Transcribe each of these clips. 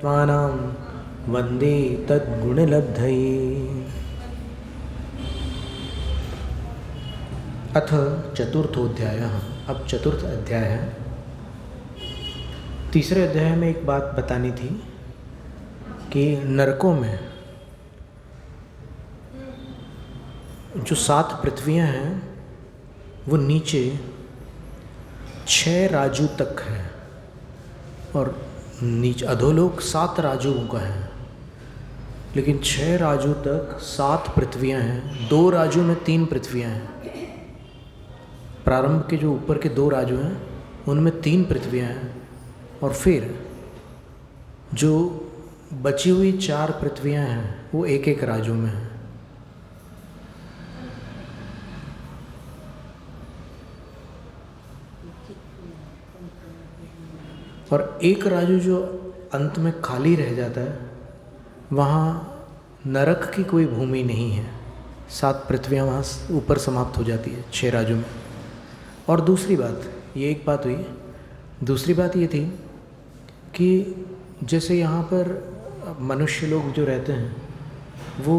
सत्त्वानां वन्दे तद्गुणलब्धये। अथ चतुर्थोऽध्यायः। अब चतुर्थ अध्याय है। तीसरे अध्याय में एक बात बतानी थी कि नरकों में जो 7 पृथ्वियाँ हैं वो नीचे 6 राजू तक है और नीचे अधोलोक 7 राजुओं का है, लेकिन 6 राजू तक 7 पृथ्वियाँ हैं। 2 राजू में 3 पृथ्वियाँ हैं। प्रारंभ के जो ऊपर के 2 राजू हैं उनमें 3 पृथ्वियाँ हैं और फिर जो बची हुई 4 पृथ्वियाँ हैं वो एक एक राजू में हैं। और एक राजू जो अंत में खाली रह जाता है वहाँ नरक की कोई भूमि नहीं है। 7 पृथ्वियाँ वहाँ ऊपर समाप्त हो जाती है 6 राजू में। और दूसरी बात, ये एक बात हुई। दूसरी बात ये थी कि जैसे यहाँ पर मनुष्य लोग जो रहते हैं वो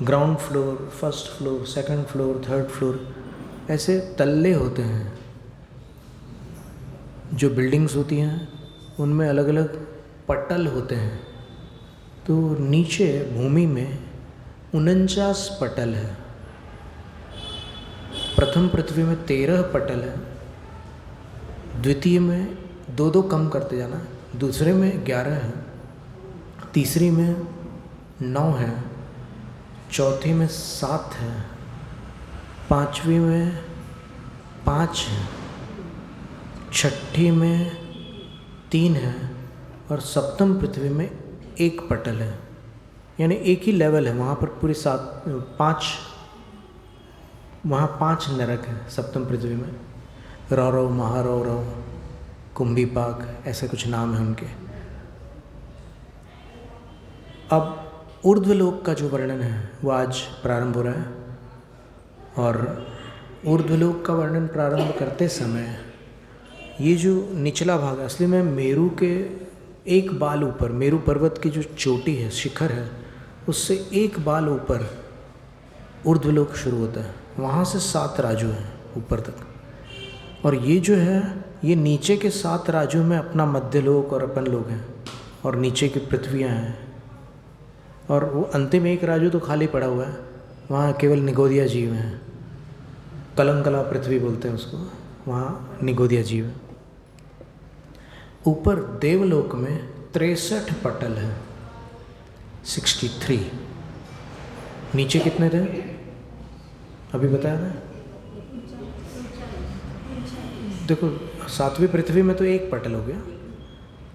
ground floor, first floor, second floor, third floor ऐसे तल्ले होते हैं। जो बिल्डिंग्स होती हैं उनमें अलग अलग पटल होते हैं। तो नीचे भूमि में 49 पटल है। प्रथम पृथ्वी में 13 पटल है, द्वितीय में 2-2 कम करते जाना, दूसरे में 11 है, तीसरी में 9 है, चौथी में 7 है, पांचवी में 5 है, छठी में 3 है और सप्तम पृथ्वी में 1 पटल है। यानी एक ही लेवल है वहाँ पर पूरे 5 नरक हैं सप्तम पृथ्वी में। रौरव, महारौरव, कुंभीपाक ऐसे कुछ नाम हैं उनके। अब ऊर्ध्वलोक का जो वर्णन है वो आज प्रारंभ हो रहा है। और ऊर्ध्वलोक का वर्णन प्रारंभ करते समय ये जो निचला भाग है, असली में मेरू के एक बाल ऊपर, मेरू पर्वत की जो चोटी है, शिखर है, उससे एक बाल ऊपर ऊर्ध्वलोक शुरू होता है। वहाँ से 7 राजू हैं ऊपर तक। और ये जो है ये नीचे के 7 राजू में अपना मध्यलोक और अपन लोग हैं और नीचे की पृथ्वियाँ हैं। और वो अंतिम एक राजू तो खाली पड़ा हुआ है, वहाँ केवल निगोदिया जीव हैं। कलंकला पृथ्वी बोलते हैं उसको, वहाँ निगोदिया जीव है। ऊपर देवलोक में 63 पटल हैं, 63। नीचे कितने थे अभी बताया था? देखो 7वीं पृथ्वी में तो 1 पटल हो गया,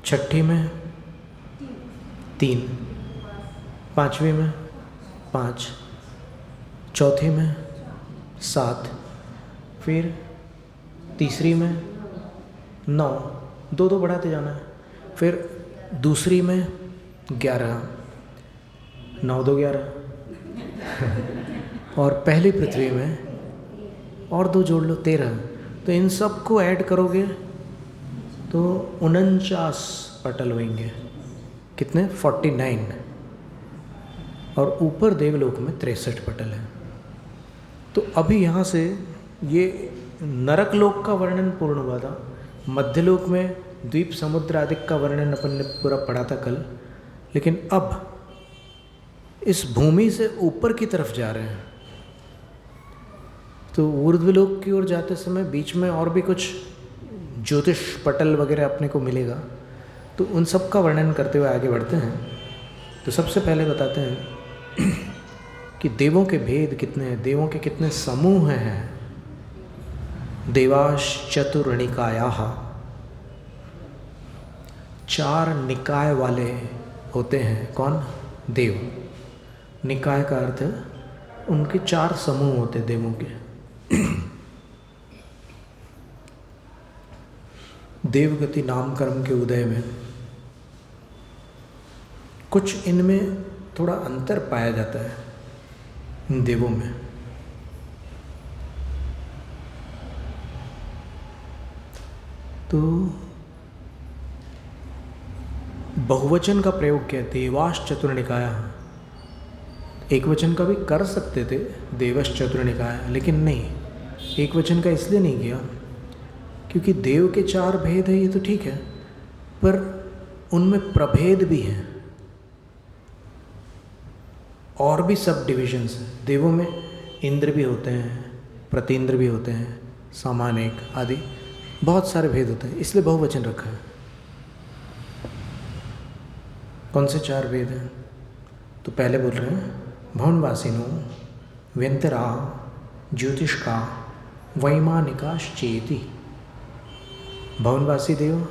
छठी में 3, पांचवी में 5, चौथी में 7, फिर तीसरी में 9, 2-2 बढ़ाते जाना है। फिर दूसरी में 11, 9-2 11 और पहली पृथ्वी में और 2 जोड़ लो 13। तो इन सब को ऐड करोगे तो 49 पटल होंगे। कितने? 49। और ऊपर देवलोक में 63 पटल हैं। तो अभी यहाँ से ये नरक लोक का वर्णन पूर्ण हुआ था। मध्यलोक में द्वीप समुद्र आदि का वर्णन अपन ने पूरा पढ़ा था कल। लेकिन अब इस भूमि से ऊपर की तरफ जा रहे हैं। तो ऊर्ध्वलोक की ओर जाते समय बीच में और भी कुछ ज्योतिष पटल वगैरह अपने को मिलेगा। तो उन सब का वर्णन करते हुए आगे बढ़ते हैं। तो सबसे पहले बताते हैं कि देवों के भेद कितने हैं, देवों के कितने समूह हैं। देवाश चतुर्निकायाः, 4 निकाय वाले होते हैं। कौन? देव। निकाय का अर्थ है उनके 4 समूह होते हैं देवों के। देवगति नाम कर्म के उदय में कुछ इनमें थोड़ा अंतर पाया जाता है इन देवों में। तो बहुवचन का प्रयोग किया, देवाश चतुर्निकाय। एक वचन का भी कर सकते थे, देवश चतुर्निकाय, लेकिन नहीं, एक वचन का इसलिए नहीं किया क्योंकि देव के 4 भेद है, ये तो ठीक है, पर उनमें प्रभेद भी हैं और भी सब डिविजन्स हैं। देवों में इंद्र भी होते हैं, प्रतींद्र भी होते हैं, सामानिक आदि बहुत सारे भेद होते हैं, इसलिए बहुवचन रखा है। कौन से 4 भेद हैं? तो पहले बोल रहे हैं भवनवासिनो व्यंतरा ज्योतिष्का वैमानिकाश्चेति। भवनवासी देव,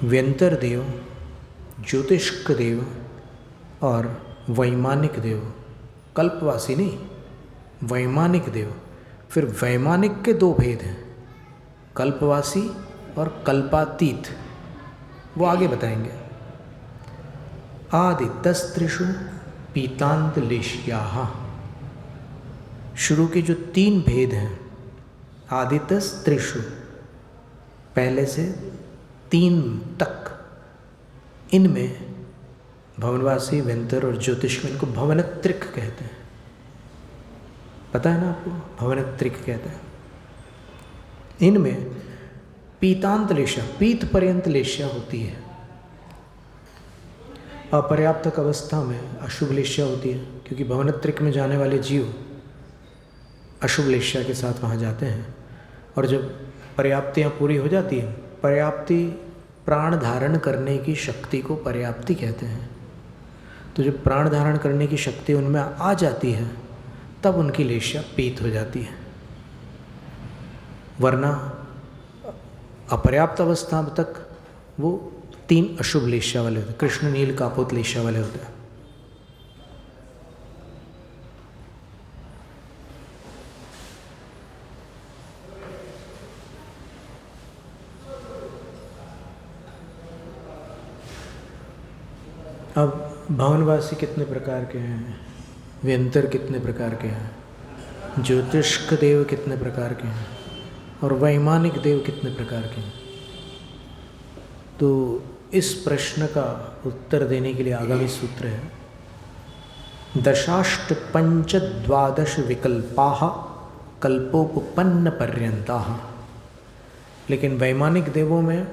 व्यंतर देव, ज्योतिष्क देव और वैमानिक देव। कल्पवासी नहीं, वैमानिक देव। फिर वैमानिक के 2 भेद हैं, कल्पवासी और कल्पातीत, वो आगे बताएंगे। आदितस्त्रिषु पीतांतलेश्याः। शुरू के जो 3 भेद हैं, आदितस्त्रिषु, पहले से 3 तक, इनमें भवनवासी, व्यंतर और ज्योतिष में इनको भवनत्रिक कहते हैं। पता है ना आपको, भवनत्रिक कहते हैं। इनमें पीतांतलेश्या, पीत पर्यंत लेश्या होती है। अपर्याप्तक अवस्था में अशुभ लेश्या होती है, क्योंकि भवनत्रिक में जाने वाले जीव अशुभ लेश्या के साथ वहाँ जाते हैं। और जब पर्याप्तियाँ पूरी हो जाती हैं, पर्याप्ति प्राण धारण करने की शक्ति को पर्याप्ति कहते हैं। तो जब प्राण धारण करने की शक्ति उनमें आ जाती है, तब उनकी लेश्या पीत हो जाती है। वरना अपर्याप्त अवस्था तक वो 3 अशुभ लेश्या वाले होते हैं, कृष्ण नील कापोत लेश्या वाले होते हैं। अब भवनवासी कितने प्रकार के हैं, व्यंतर कितने प्रकार के हैं, ज्योतिष्क देव कितने प्रकार के हैं और वैमानिक देव कितने प्रकार के हैं। तो इस प्रश्न का उत्तर देने के लिए आगामी सूत्र है, दशाष्ट पंच द्वादश विकल्पाः कल्पोपपन्न पर्यंताः। लेकिन वैमानिक देवों में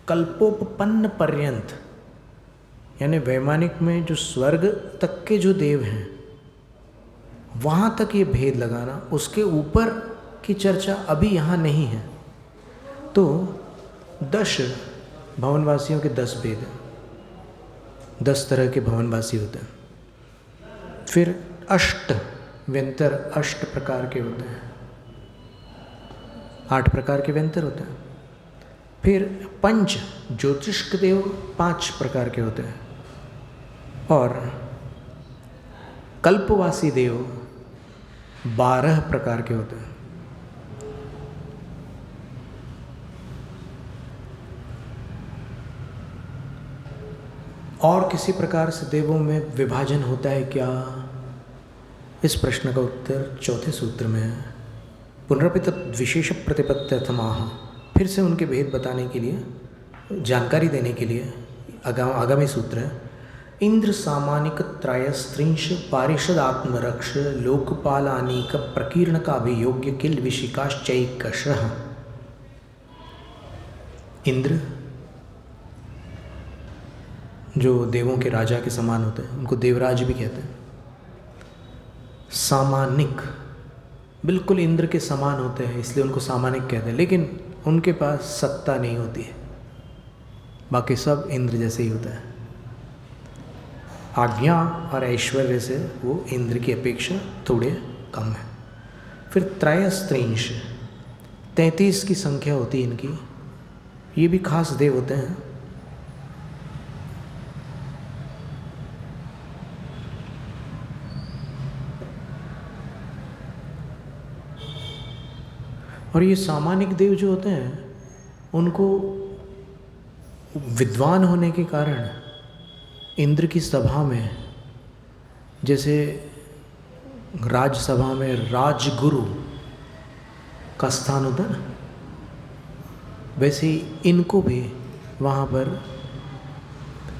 कल्पोपपन्न पर्यंत, यानी वैमानिक में जो स्वर्ग तक के जो देव हैं वहाँ तक ये भेद लगाना, उसके ऊपर की चर्चा अभी यहाँ नहीं है। तो 10 भवनवासियों के 10 भेद हैं, 10 तरह के भवनवासी होते हैं। फिर अष्ट व्यंतर, 8 प्रकार के होते हैं, 8 प्रकार के व्यंतर होते हैं। फिर पंच ज्योतिष्क देव 5 प्रकार के होते हैं और कल्पवासी देव 12 प्रकार के होते हैं। और किसी प्रकार से देवों में विभाजन होता है क्या? इस प्रश्न का उत्तर 4थे सूत्र में है। पुनरपित विशेष प्रतिपत्त्यर्थमाह, फिर से उनके भेद बताने के लिए, जानकारी देने के लिए आगामी सूत्र है। इंद्र सामानिक त्रयस्त्रिंश पारिषद आत्मरक्ष लोकपालानीक प्रकीर्ण का अभियोग्य किल विशिकाश्चैकशः। इंद्र जो देवों के राजा के समान होते हैं, उनको देवराज भी कहते हैं। सामानिक बिल्कुल इंद्र के समान होते हैं, इसलिए उनको सामानिक कहते हैं, लेकिन उनके पास सत्ता नहीं होती है, बाकी सब इंद्र जैसे ही होता है। आज्ञा और ऐश्वर्य से वो इंद्र की अपेक्षा थोड़े कम है। फिर त्रयस्त्रिंश 33 की संख्या होती है इनकी, ये भी खास देव होते हैं। और ये सामानिक देव जो होते हैं उनको विद्वान होने के कारण इंद्र की सभा में, जैसे राजसभा में राजगुरु का स्थान होता है ना, वैसे ही इनको भी वहाँ पर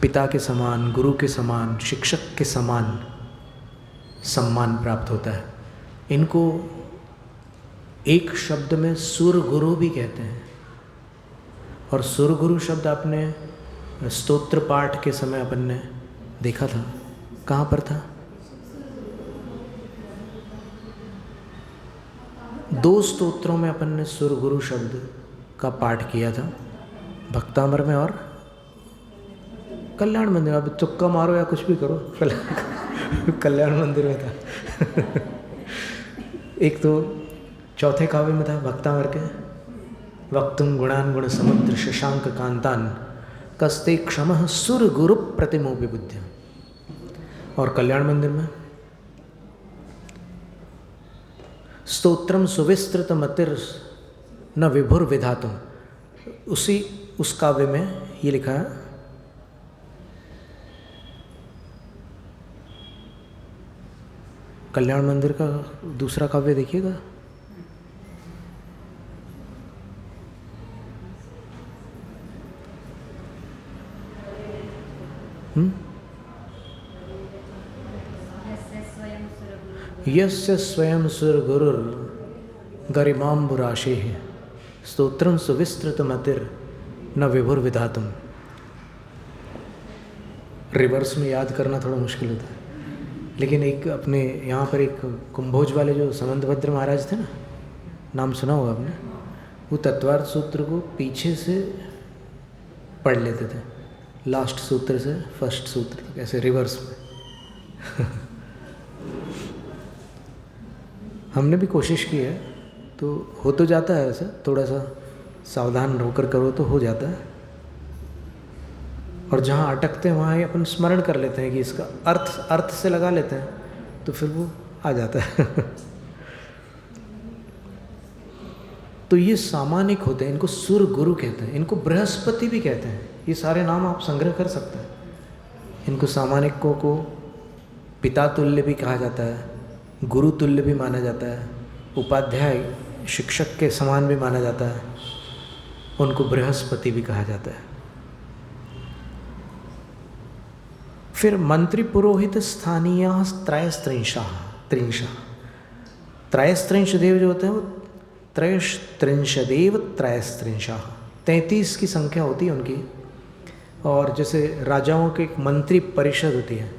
पिता के समान, गुरु के समान, शिक्षक के समान सम्मान प्राप्त होता है। इनको एक शब्द में सुर गुरु भी कहते हैं। और सुर गुरु शब्द आपने स्तोत्र पाठ के समय अपन ने देखा था, कहाँ पर था? 2 स्तोत्रों में अपन ने सुर गुरु शब्द का पाठ किया था, भक्तामर में और कल्याण मंदिर। अब तुक्का मारो या कुछ भी करो, कल्याण मंदिर में था। एक तो चौथे काव्य में था भक्तामर के, वक्तुम गुणान गुण समुद्र शशांक कांतान कस्ते क्षमः सुर गुरु प्रतिमो विबुद्ध। और कल्याण मंदिर में स्तोत्रम सुविस्तृत मतिर न विभुर विधातुम, उस काव्य में ये लिखा है, कल्याण मंदिर का दूसरा काव्य देखिएगा, यस्य स्वयं सुर गुरुर गरिमाम्बुराशेः स्तोत्रं सुविस्तृत मतिर न विभुर विधातुम। रिवर्स में याद करना थोड़ा मुश्किल होता है, लेकिन एक अपने यहाँ पर एक कुंभोज वाले जो समंतभद्र महाराज थे ना, नाम सुना होगा आपने, वो तत्वार्थ सूत्र को पीछे से पढ़ लेते थे, लास्ट सूत्र से फर्स्ट सूत्र तक, ऐसे रिवर्स में। हमने भी कोशिश की है, तो हो तो जाता है ऐसा, थोड़ा सा सावधान होकर करो तो हो जाता है। और जहाँ अटकते हैं वहाँ ही अपन स्मरण कर लेते हैं कि इसका अर्थ से लगा लेते हैं, तो फिर वो आ जाता है। तो ये सामानिक होते हैं, इनको सुर गुरु कहते हैं, इनको बृहस्पति भी कहते हैं। ये सारे नाम आप संग्रह कर सकते हैं। इनको सामानिकों को पिता तुल्य भी कहा जाता है, गुरु तुल्य भी माना जाता है, उपाध्याय शिक्षक के समान भी माना जाता है, उनको बृहस्पति भी कहा जाता है। फिर मंत्री पुरोहित स्थानीय त्रयस्त्रिंश देव जो होते हैं वो त्रयस्त्रिंशदेव त्रयस्त्रिंशाः 33 की संख्या होती है उनकी। और जैसे राजाओं की एक मंत्री परिषद होती है,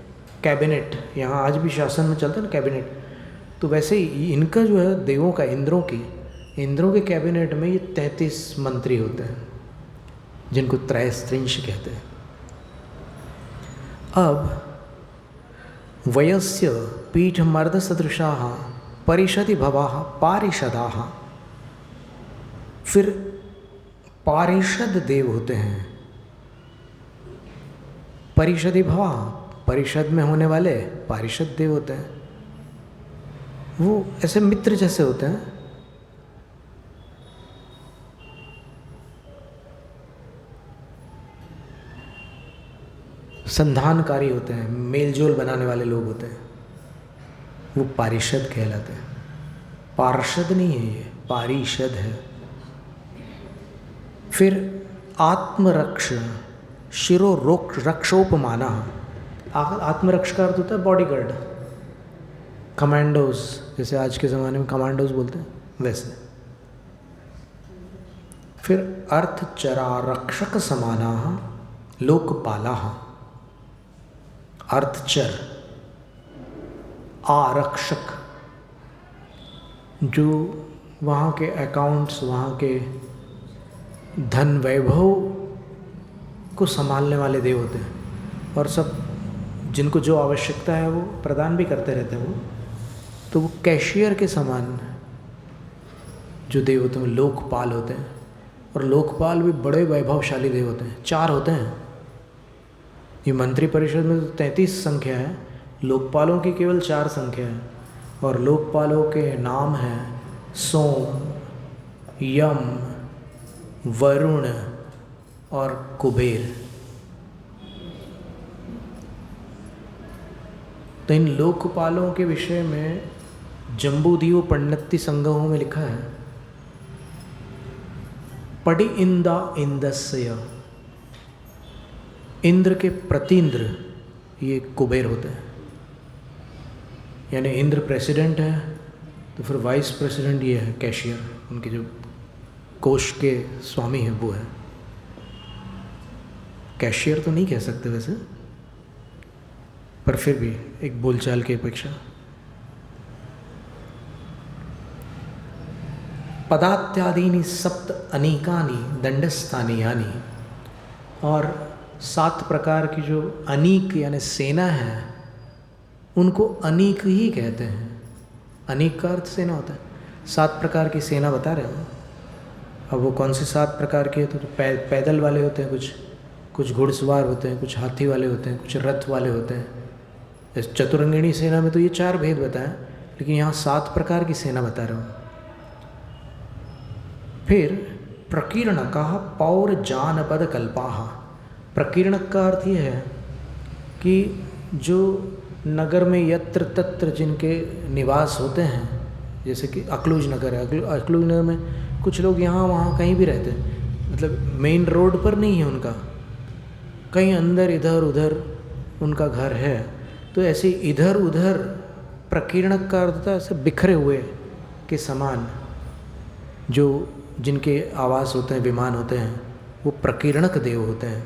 कैबिनेट, यहाँ आज भी शासन में चलता है ना कैबिनेट, तो वैसे ही इनका जो है देवों का, इंद्रों के कैबिनेट में ये 33 मंत्री होते हैं, जिनको त्रयस्त्रिंश कहते हैं। अब वयस्य पीठमर्द सदृशाः परिषदि भवाः पारिषदाः, फिर पारिषद देव होते हैं। परिषदि भवा, परिषद में होने वाले पारिषद देव होते हैं। वो ऐसे मित्र जैसे होते हैं। संधानकारी होते हैं, मेलजोल बनाने वाले लोग होते हैं, वो पारिषद कहलाते हैं। पार्षद नहीं है ये, पारिषद है। फिर आत्मरक्ष शिरो रक्षोपमाना, आत्मरक्ष का अर्थ होता है बॉडीगार्ड, कमांडोज, जैसे आज के ज़माने में कमांडोज बोलते हैं वैसे। फिर अर्थचरा रक्षक समाना लोकपाला, अर्थचर आरक्षक, जो वहाँ के अकाउंट्स, वहाँ के धन वैभव को संभालने वाले देव होते हैं, और सब जिनको जो आवश्यकता है वो प्रदान भी करते रहते हैं। वो तो वो कैशियर के समान जो देव होते हैं लोकपाल होते हैं। और लोकपाल भी बड़े वैभवशाली देव होते हैं, 4 होते हैं। ये मंत्री परिषद में तो 33 संख्या है, लोकपालों की केवल 4 संख्या है। और लोकपालों के नाम हैं सोम, यम, वरुण और कुबेर। तो इन लोकपालों के विषय में जम्बूदीव पंडित्ति संग्रहों में लिखा है, पडि इंदा इंदस्य इंद्र के प्रतीन्द्र ये कुबेर होते हैं। यानी इंद्र प्रेसिडेंट है तो फिर वाइस प्रेसिडेंट ये है कैशियर, उनके जो कोष के स्वामी हैं वो है। कैशियर तो नहीं कह सकते वैसे, पर फिर भी एक बोलचाल की अपेक्षा। पदात्यादीनि सप्त अनीकानि दंडस्थानीयानि, और 7 प्रकार की जो अनीक यानी सेना है उनको अनीक ही कहते हैं। अनीक का अर्थ सेना होता है। 7 प्रकार की सेना बता रहे हैं। अब वो कौन सी 7 प्रकार की है, तो पैदल वाले होते हैं, कुछ घुड़सवार होते हैं, कुछ हाथी वाले होते हैं, कुछ रथ वाले होते हैं। इस चतुरंगिणी सेना में तो ये 4 भेद बताएं, लेकिन यहाँ 7 प्रकार की सेना बता रहा हूँ। फिर प्रकीर्णकः पौरजानपद कल्पाः। प्रकीर्णक का अर्थ ये है कि जो नगर में यत्र तत्र जिनके निवास होते हैं, जैसे कि अकलूज नगर है, अकलूज नगर में कुछ लोग यहाँ वहाँ कहीं भी रहते हैं, मतलब मेन रोड पर नहीं है उनका, कहीं अंदर इधर उधर उनका घर है। तो ऐसे इधर उधर प्रकीर्णक का अर्थ होता है ऐसे बिखरे हुए के समान, जो जिनके आवास होते हैं, विमान होते हैं, वो प्रकीर्णक देव होते हैं।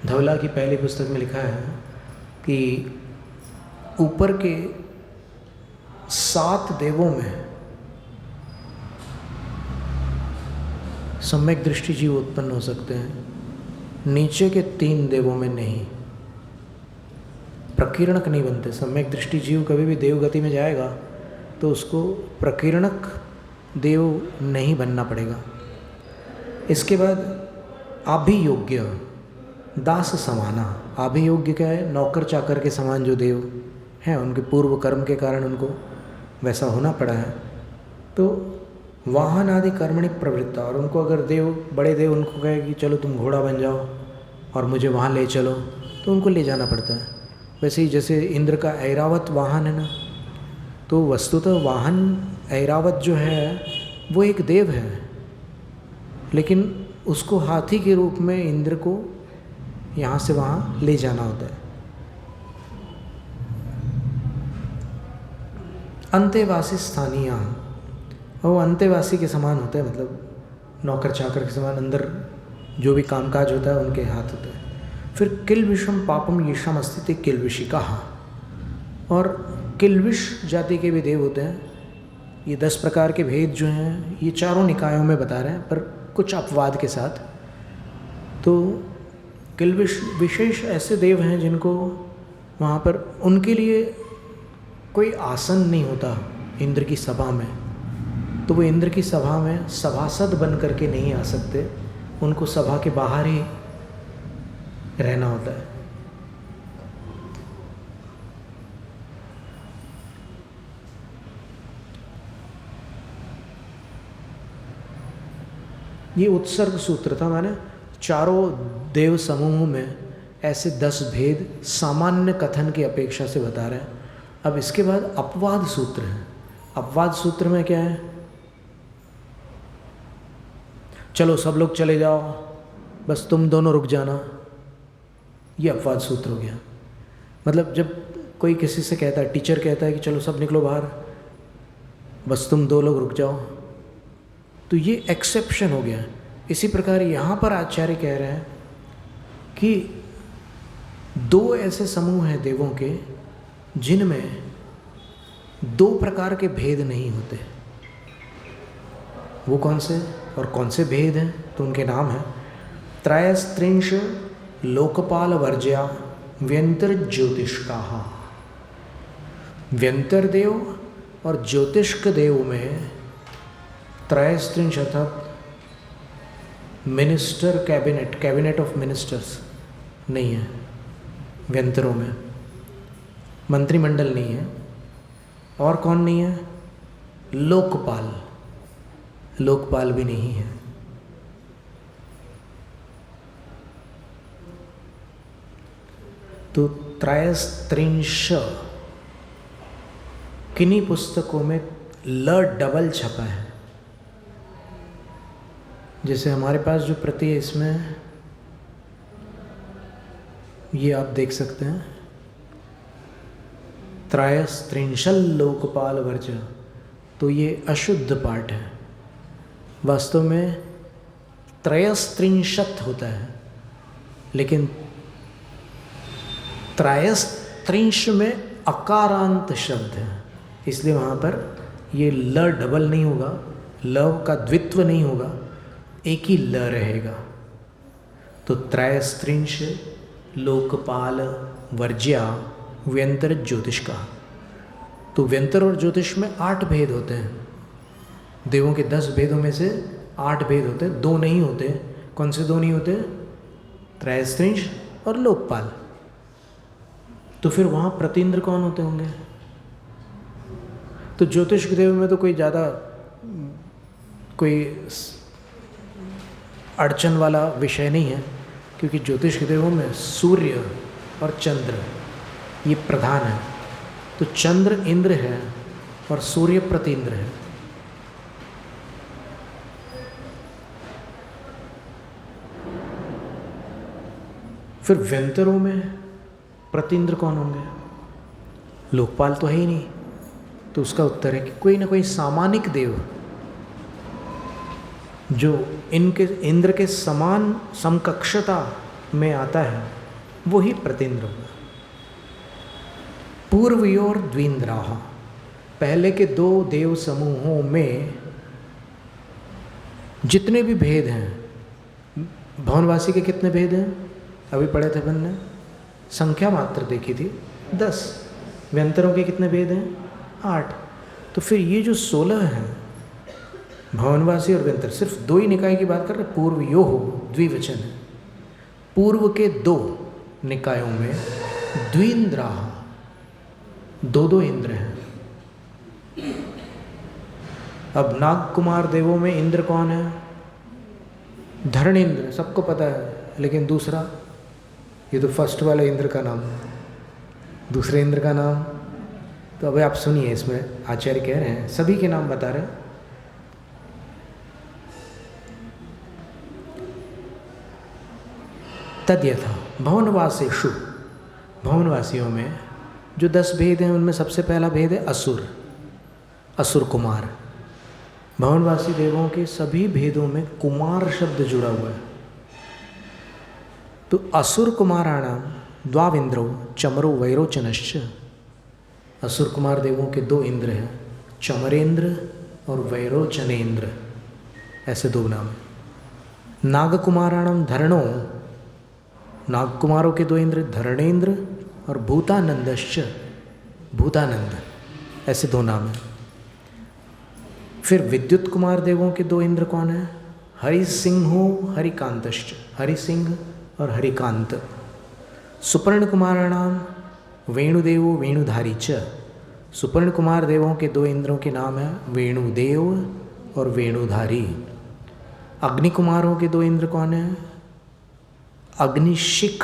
धवला की पहली पुस्तक में लिखा है कि ऊपर के 7 देवों में सम्यक दृष्टि जीव उत्पन्न हो सकते हैं, नीचे के 3 देवों में नहीं। प्रकीर्णक नहीं बनते। सम्यक दृष्टि जीव कभी भी देव गति में जाएगा तो उसको प्रकीर्णक देव नहीं बनना पड़ेगा। इसके बाद अभियोग्य दास समाना। अभियोग्य क्या है? नौकर चाकर के समान जो देव हैं, उनके पूर्व कर्म के कारण उनको वैसा होना पड़ा है। तो वाहन आदि कर्मणि प्रवृत्ता, और उनको अगर देव, बड़े देव उनको कहे कि चलो तुम घोड़ा बन जाओ और मुझे वहाँ ले चलो, तो उनको ले जाना पड़ता है। वैसे ही जैसे इंद्र का ऐरावत वाहन है ना, तो वस्तुतः वाहन ऐरावत जो है वो एक देव है, लेकिन उसको हाथी के रूप में इंद्र को यहाँ से वहाँ ले जाना होता है। अंतेवासी स्थानीय, वो अंतेवासी के समान होते हैं, मतलब नौकर चाकर के समान, अंदर जो भी कामकाज होता है उनके हाथ होते हैं। फिर किल्विषम पापम येषाम अस्ति किल्विषिकाः, और किल्विष जाति के भी देव होते हैं। ये 10 प्रकार के भेद जो हैं ये चारों निकायों में बता रहे हैं, पर कुछ अपवाद के साथ। तो किल्विष विशेष ऐसे देव हैं जिनको वहाँ पर उनके लिए कोई आसन नहीं होता इंद्र की सभा में, तो वो इंद्र की सभा में सभासद बन करके नहीं आ सकते, उनको सभा के बाहर ही रहना होता है। ये उत्सर्ग सूत्र था, मैंने चारों देव समूहों में ऐसे 10 भेद सामान्य कथन की अपेक्षा से बता रहे हैं। अब इसके बाद अपवाद सूत्र है। अपवाद सूत्र में क्या है? चलो सब लोग चले जाओ, बस तुम दोनों रुक जाना, ये अपवाद सूत्र हो गया। मतलब जब कोई किसी से कहता है, टीचर कहता है कि चलो सब निकलो बाहर, बस तुम 2 लोग रुक जाओ, तो ये एक्सेप्शन हो गया। इसी प्रकार यहाँ पर आचार्य कह रहे हैं कि 2 ऐसे समूह हैं देवों के जिनमें 2 प्रकार के भेद नहीं होते। वो कौन से और कौन से भेद हैं? तो उनके नाम हैं त्रयस्त्रिंश लोकपाल वर्ज्या व्यंतर ज्योतिष्काः। व्यंतर देव और ज्योतिष्क देव में त्रयस्त्रिंश अर्थात मिनिस्टर कैबिनेट ऑफ मिनिस्टर्स नहीं है व्यंतरों में, मंत्रिमंडल नहीं है। और कौन नहीं है? लोकपाल भी नहीं है। तो त्रयस्त्रिंश किन्हीं पुस्तकों में ल डबल छपा है। जैसे हमारे पास जो प्रति है इसमें ये आप देख सकते हैं, त्रयस्त्रिंशल लोकपाल वर्ज, तो ये अशुद्ध पाठ है। वास्तव में त्रयस्त्रिंशत होता है, लेकिन त्रयस्त्रिंश में अकारांत शब्द है, इसलिए वहाँ पर ये ल डबल नहीं होगा, ल का द्वित्व नहीं होगा, एक ही ल रहेगा। तो त्रयस्त्रिंश लोकपाल वर्ज्या व्यंतर ज्योतिष का। तो व्यंतर और ज्योतिष में 8 भेद होते हैं। देवों के 10 भेदों में से 8 भेद होते हैं, 2 नहीं होते। कौन से 2 नहीं होते? त्रयस्त्रिंश और लोकपाल। तो फिर वहाँ प्रतीन्द्र कौन होते होंगे? तो ज्योतिष के देव में तो कोई ज़्यादा कोई अड़चन वाला विषय नहीं है, क्योंकि ज्योतिष के देवों में सूर्य और चंद्र ये प्रधान है। तो चंद्र इंद्र है और सूर्य प्रतीन्द्र है। फिर व्यंतरों में प्रतीन्द्र कौन होंगे? लोकपाल तो है ही नहीं। तो उसका उत्तर है कि कोई ना कोई सामानिक देव जो इनके इंद्र के समान समकक्षता में आता है, वो ही प्रतीन्द्र होगा। पूर्वयोर द्विन्द्राः, पहले के 2 देव समूहों में जितने भी भेद हैं, भवनवासी के कितने भेद हैं? अभी पढ़े थे अपन ने, संख्या मात्र देखी थी 10। व्यंतरों के कितने भेद हैं? 8। तो फिर ये जो 16 हैं, भवनवासी और व्यंतर, सिर्फ 2 ही निकाय की बात कर रहे। पूर्व यो हो द्विवचन है। पूर्व के 2 निकायों में द्विन्द्राः, 2 इंद्र हैं। अब नाग कुमार देवों में इंद्र कौन है? धरणेन्द्र, सबको पता है। लेकिन दूसरा, ये तो फर्स्ट वाले इंद्र का नाम, दूसरे इंद्र का नाम तो अभी आप सुनिए, इसमें आचार्य कह रहे हैं, सभी के नाम बता रहे हैं। तद्यथा भवनवासेषु, भवनवासियों में जो 10 भेद हैं, उनमें सबसे पहला भेद है असुर, असुर कुमार। भवनवासी देवों के सभी भेदों में कुमार शब्द जुड़ा हुआ है। तो असुर कुमाराणाम द्वाविंद्रो चमरो वैरोचनश्च, असुर कुमार देवों के 2 इंद्र हैं, चमरेंद्र और वैरोचनेन्द्र, ऐसे 2 नाम हैं। नागकुमाराणाम धरणो, नाग कुमारों के 2 इंद्र धरणेन्द्र और भूतानंदश्च, भूतानंद, ऐसे 2 नाम हैं। फिर विद्युत कुमार देवों के 2 इंद्र कौन है? हरिसिंहो हरिकांतश्च, हरिसिंह और हरिकांत। सुपर्ण कुमाराणाम वेणुदेवो वेणुधारी च, सुपर्ण कुमार देवों के 2 इंद्रों के नाम हैं वेणुदेव और वेणुधारी। अग्नि कुमारों के 2 इंद्र कौन हैं? अग्निशिख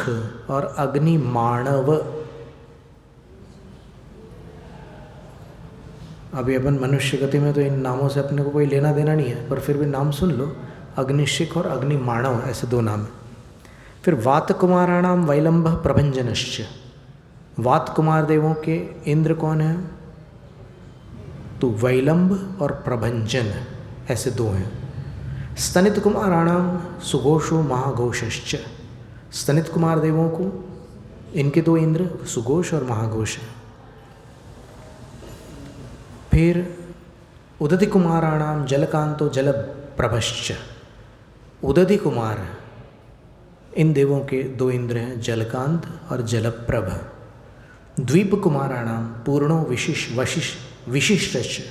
और अग्निमाणव। अभी अपन मनुष्य गति में तो इन नामों से अपने को कोई लेना देना नहीं है, पर फिर भी नाम सुन लो, अग्निशिख और अग्निमाणव, ऐसे 2 नाम हैं। फिर वात कुमाराणाम वैलंभ प्रभंजनश्च, वात कुमार देवों के इंद्र कौन हैं? तो वैलंभ और प्रभंजन, ऐसे 2 हैं। स्तनित कुमाराणाम सुघोषो महाघोषश्च, स्तनित कुमार देवों को इनके 2 इंद्र सुघोष और महाघोष हैं। फिर उदधि कुमाराणाम जलकांतो जलप्रभश्च, उदधि कुमार इन देवों के 2 इंद्र हैं जलकांत और जलप्रभ। द्वीप कुमाराणाम पूर्णो विशिष्टश्च,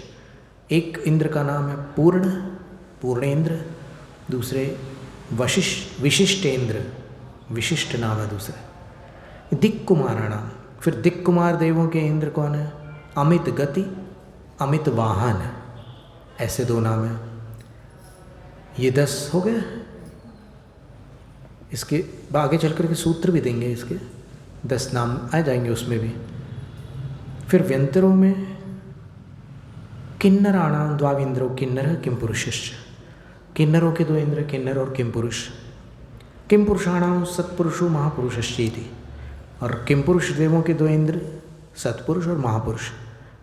एक इंद्र का नाम है पूर्ण, पूर्णेंद्र, दूसरे विशिष्टेंद्र, विशिष्ट नाम है दूसरे। दिक् कुमाराणाम, फिर दिक् कुमार देवों के इंद्र कौन है? अमित गति, अमित वाहन, ऐसे 2 नाम हैं। ये 10 हो गए। इसके आगे चल कर के सूत्र भी देंगे, इसके 10 नाम आ जाएंगे उसमें भी। फिर व्यंतरों में किन्नराणाम द्वाविंद्रो किन्नर किम पुरुषश्च, किन्नरों के 2 इंद्र किन्नर और किम पुरुष। किम पुरुषाणाम सत्पुरुषो महापुरुषश्चेति, और किमपुरुष देवों के 2 इंद्र सत्पुरुष और महापुरुष।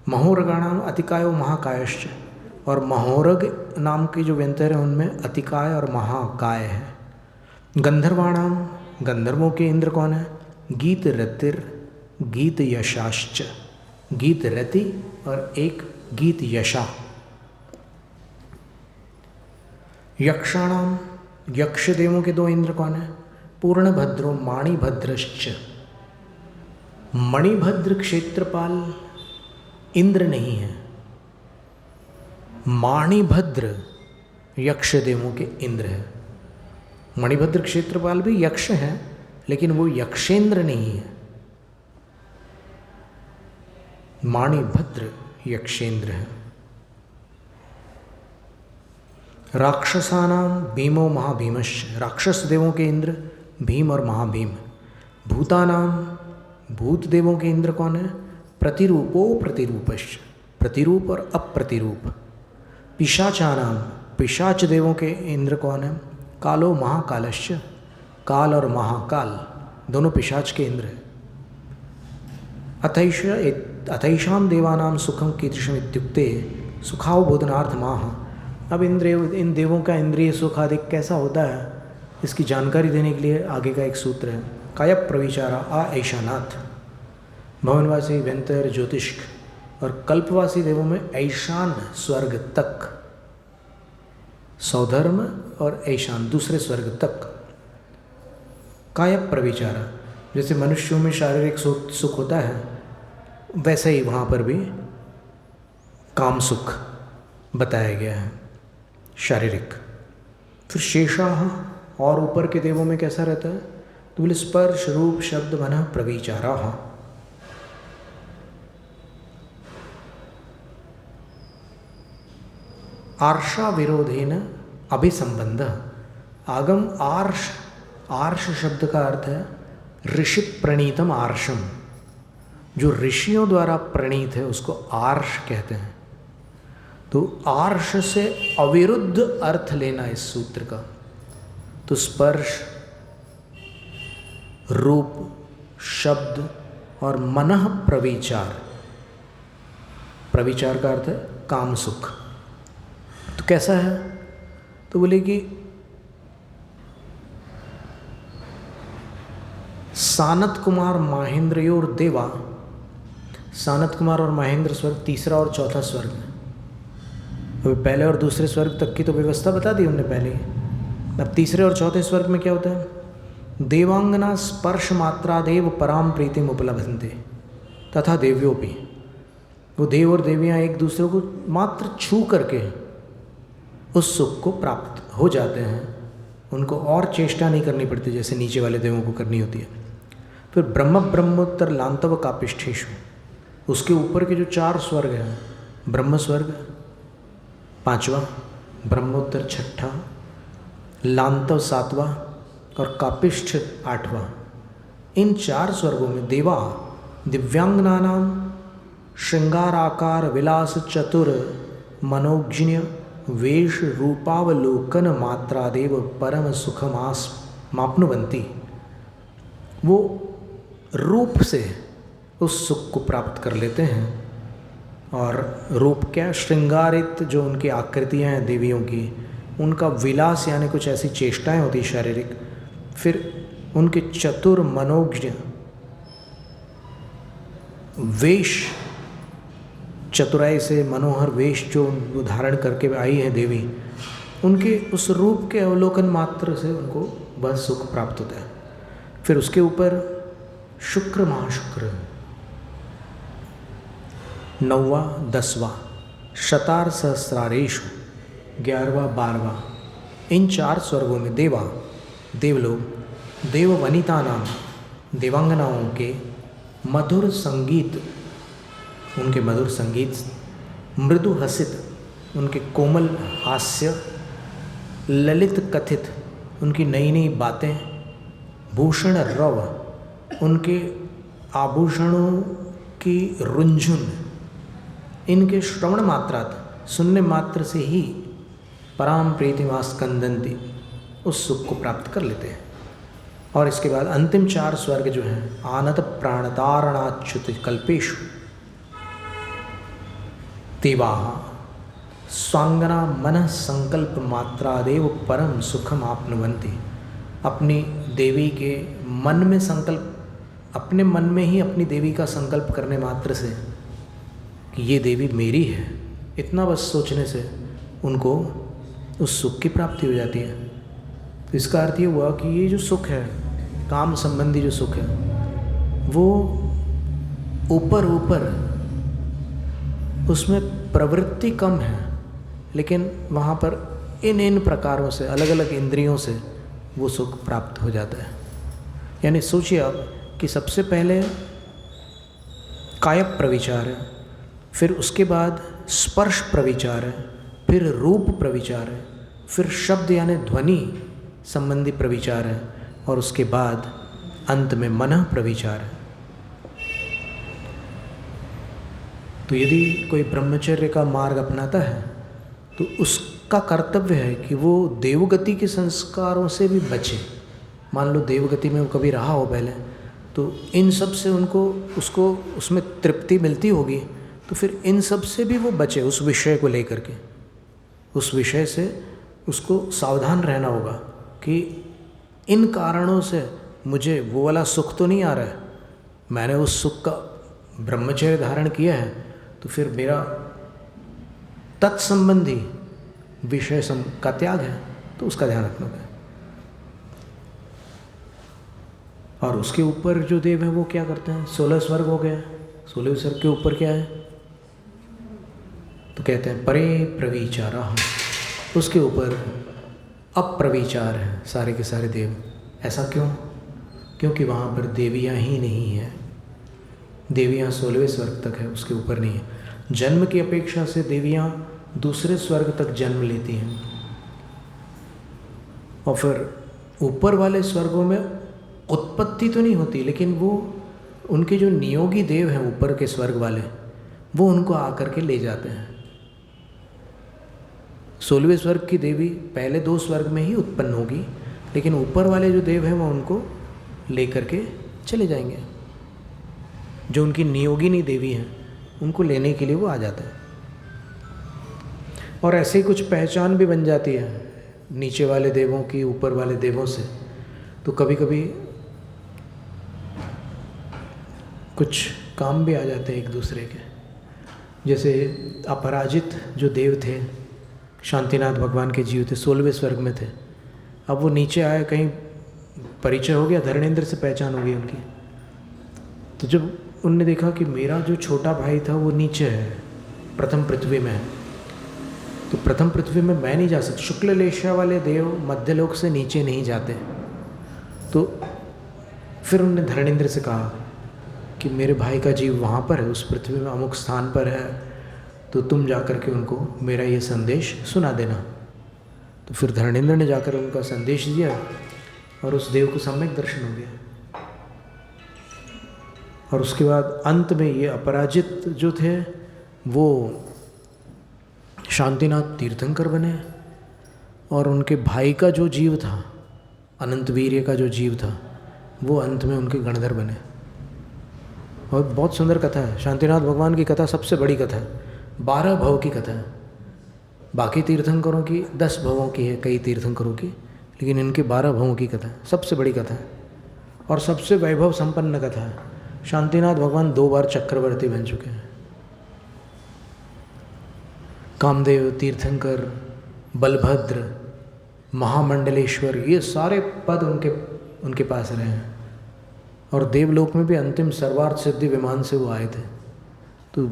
महोरगाणाम अतिकायो महाकायश्च, और महोरग नाम के जो व्यंतर हैं उनमें अतिकाय और महाकाय है। गंधर्वाणाम, गंधर्वों के इंद्र कौन है? गीत रतिर गीत यशाश्च, गीत रति और एक गीत यशा। यक्षाणाम, यक्ष देवों के 2 इंद्र कौन है? पूर्णभद्रो मणिभद्रश्च। मणिभद्र क्षेत्रपाल इंद्र नहीं है, मणिभद्र यक्ष देवों के इंद्र है। मणिभद्र क्षेत्रपाल भी यक्ष हैं, लेकिन वो यक्षेंद्र नहीं है, मणिभद्र यक्षेंद्र है। राक्षसानाम भीमो महाभीमश्च, राक्षस देवों के इंद्र भीम और महाभीम। भूतानाम, भूत देवों के इंद्र कौन है? प्रतिरूपो प्रतिरूपश्च, प्रतिरूप और अप्रतिरूप। पिशाचानाम, पिशाच देवों के इंद्र कौन है? कालो महाकालश्च, काल और महाकाल दोनों पिशाच के इंद्र हैं। अथैषाम देवानाम सुखम कीदृशम इत्युक्ते सुखावबोधनार्थ माह। अब इन देवों का इंद्रिय सुख आदि कैसा होता है, इसकी जानकारी देने के लिए आगे का एक सूत्र है। काय प्रविचारा आ ऐशानाथ, भवनवासी व्यंतर ज्योतिष्क और कल्पवासी देवों में ऐशान स्वर्ग तक, सौधर्म और ऐशान दूसरे स्वर्ग तक। काय प्रविचारा, जैसे मनुष्यों में शारीरिक सुख होता है, वैसे ही वहाँ पर भी काम सुख बताया गया है, शारीरिक। फिर शेषाह, और ऊपर के देवों में कैसा रहता है? तो बोले स्पर्श रूप शब्द मन प्रविचाराः। आर्षा विरोधेन अभिसंबंध। आगम आर्ष, आर्ष शब्द का अर्थ है ऋषि प्रणीतम आर्षम, जो ऋषियों द्वारा प्रणीत है उसको आर्ष कहते हैं। तो आर्ष से अविरुद्ध अर्थ लेना इस सूत्र का, तो स्पर्श रूप शब्द और मनः प्रविचार, प्रविचार का अर्थ है काम सुख। तो कैसा है? तो बोले कि सानत कुमार महेंद्रयोर देवा, सानत कुमार और महेंद्र स्वर्ग तीसरा और चौथा स्वर्ग है। अभी पहले और दूसरे स्वर्ग तक की तो व्यवस्था बता दी हमने पहले। अब तीसरे और चौथे स्वर्ग में क्या होता है? देवांगना स्पर्श मात्रा देव पराम प्रीतिम उपलब्धन्ते तथा देव्योपि। वो देव और देवियाँ एक दूसरे को मात्र छू करके उस सुख को प्राप्त हो जाते हैं, उनको और चेष्टा नहीं करनी पड़ती जैसे नीचे वाले देवों को करनी होती है। फिर ब्रह्म ब्रह्मोत्तर लांतव कापिष्ठेषु, उसके ऊपर के जो 4 स्वर्ग हैं, ब्रह्म स्वर्ग 5वां, ब्रह्मोत्तर 6ठा, लांतव 7वां और कापिष्ठ 8वां। इन 4 स्वर्गों में देवा दिव्यांगनानाम श्रृंगाराकार विलास चतुर मनोज्ञ वेश रूपावलोकन मात्रादेव परम सुखमास माप्नुवन्ति। वो रूप से उस सुख को प्राप्त कर लेते हैं। और रूप क्या? श्रृंगारित जो उनकी आकृतियाँ हैं देवियों की, उनका विलास यानी कुछ ऐसी चेष्टाएं होती शारीरिक। फिर उनके चतुर मनोज्ञ वेश, चतुराई से मनोहर वेश जो धारण करके आई है देवी, उनके उस रूप के अवलोकन मात्र से उनको बस सुख प्राप्त होता है। फिर उसके ऊपर शुक्र महाशुक्र 9वां 10वां, शतार सहस्रारेषु 11वां 12वां। इन 4 स्वर्गों में देवा देवलोग देववनिता नाम देवांगनाओं के मधुर संगीत, उनके मधुर संगीत, मृदु हसित उनके कोमल हास्य, ललित कथित उनकी नई नई बातें, भूषण रव उनके आभूषणों की रुंझुन, इनके श्रवण मात्रात सुनने मात्र से ही पराम प्रीतिमास कंदंती उस सुख को प्राप्त कर लेते हैं। और इसके बाद अंतिम 4 स्वर्ग जो हैं, आनत प्राणतारणाच्युत कल्पेशु देवाः स्वांगना मन संकल्प मात्रादेव परम सुखम आपनुवन्ति। अपनी देवी के मन में संकल्प, अपने मन में ही अपनी देवी का संकल्प करने मात्र से कि ये देवी मेरी है, इतना बस सोचने से उनको उस सुख की प्राप्ति हो जाती है। तो इसका अर्थ ये हुआ कि ये जो सुख है, काम संबंधी जो सुख है, वो ऊपर उसमें प्रवृत्ति कम है, लेकिन वहाँ पर इन प्रकारों से, अलग अलग इंद्रियों से वो सुख प्राप्त हो जाता है। यानी सोचिए आप कि सबसे पहले कायक प्रविचार है, फिर उसके बाद स्पर्श प्रविचार है, फिर रूप प्रविचार है, फिर शब्द यानी ध्वनि संबंधी प्रविचार है, और उसके बाद अंत में मन प्रविचार है। तो यदि कोई ब्रह्मचर्य का मार्ग अपनाता है तो उसका कर्तव्य है कि वो देवगति के संस्कारों से भी बचे। मान लो देवगति में वो कभी रहा हो पहले, तो इन सब से उसको उसमें तृप्ति मिलती होगी, तो फिर इन सब से भी वो बचे। उस विषय को लेकर के, उस विषय से उसको सावधान रहना होगा कि इन कारणों से मुझे वो वाला सुख तो नहीं आ रहा है, मैंने उस सुख का ब्रह्मचर्य धारण किया है, तो फिर मेरा तत्संबंधी विषय का त्याग है, तो उसका ध्यान रखना है। और उसके ऊपर जो देव है वो क्या करते हैं, 16 स्वर्ग हो गए। 16 स्वर्ग के ऊपर क्या है, तो कहते हैं परे प्रविचारा, उसके ऊपर अप्रविचार है सारे के सारे देव। ऐसा क्यों? क्योंकि वहाँ पर देवियाँ ही नहीं है। देवियाँ 16वें स्वर्ग तक है, उसके ऊपर नहीं है। जन्म की अपेक्षा से देवियाँ दूसरे स्वर्ग तक जन्म लेती हैं, और फिर ऊपर वाले स्वर्गों में उत्पत्ति तो नहीं होती, लेकिन वो उनके जो नियोगी देव हैं ऊपर के स्वर्ग वाले, वो उनको आकर के ले जाते हैं। 16वें स्वर्ग की देवी पहले 2 स्वर्ग में ही उत्पन्न होगी, लेकिन ऊपर वाले जो देव हैं वो उनको लेकर के चले जाएंगे। जो उनकी नियोगिनी देवी हैं उनको लेने के लिए वो आ जाते हैं। और ऐसे ही कुछ पहचान भी बन जाती है नीचे वाले देवों की ऊपर वाले देवों से। तो कभी कभी कुछ काम भी आ जाते हैं एक दूसरे के। जैसे अपराजित जो देव थे, शांतिनाथ भगवान के जीव थे, 16वें स्वर्ग में थे। अब वो नीचे आए, कहीं परिचय हो गया, धरणेंद्र से पहचान हो गई उनकी। तो जब उनने देखा कि मेरा जो छोटा भाई था वो नीचे है, प्रथम पृथ्वी में है, तो प्रथम पृथ्वी में मैं नहीं जा सकता। शुक्ल लेशा वाले देव मध्यलोक से नीचे नहीं जाते। तो फिर उन्होंने धरणेंद्र से कहा कि मेरे भाई का जीव वहाँ पर है, उस पृथ्वी में अमुक स्थान पर है, तो तुम जाकर के उनको मेरा ये संदेश सुना देना। तो फिर धरणेंद्र ने जाकर उनका संदेश दिया और उस देव को सम्यक दर्शन हो गया। और उसके बाद अंत में ये अपराजित जो थे वो शांतिनाथ तीर्थंकर बने, और उनके भाई का जो जीव था, अनंत वीर्य का जो जीव था, वो अंत में उनके गणधर बने। और बहुत सुंदर कथा है। शांतिनाथ भगवान की कथा सबसे बड़ी कथा है, 12 भव की कथा है। बाकी तीर्थंकरों की 10 भवों की है, कई तीर्थंकरों की, लेकिन इनके 12 भवों की कथा है, सबसे बड़ी कथा है और सबसे वैभव संपन्न कथा है। शांतिनाथ भगवान 2 बार चक्रवर्ती बन चुके हैं। कामदेव, तीर्थंकर, बलभद्र, महामंडलेश्वर, ये सारे पद उनके पास रहे हैं। और देवलोक में भी अंतिम सर्वार्थ सिद्धि विमान से वो आए थे। तो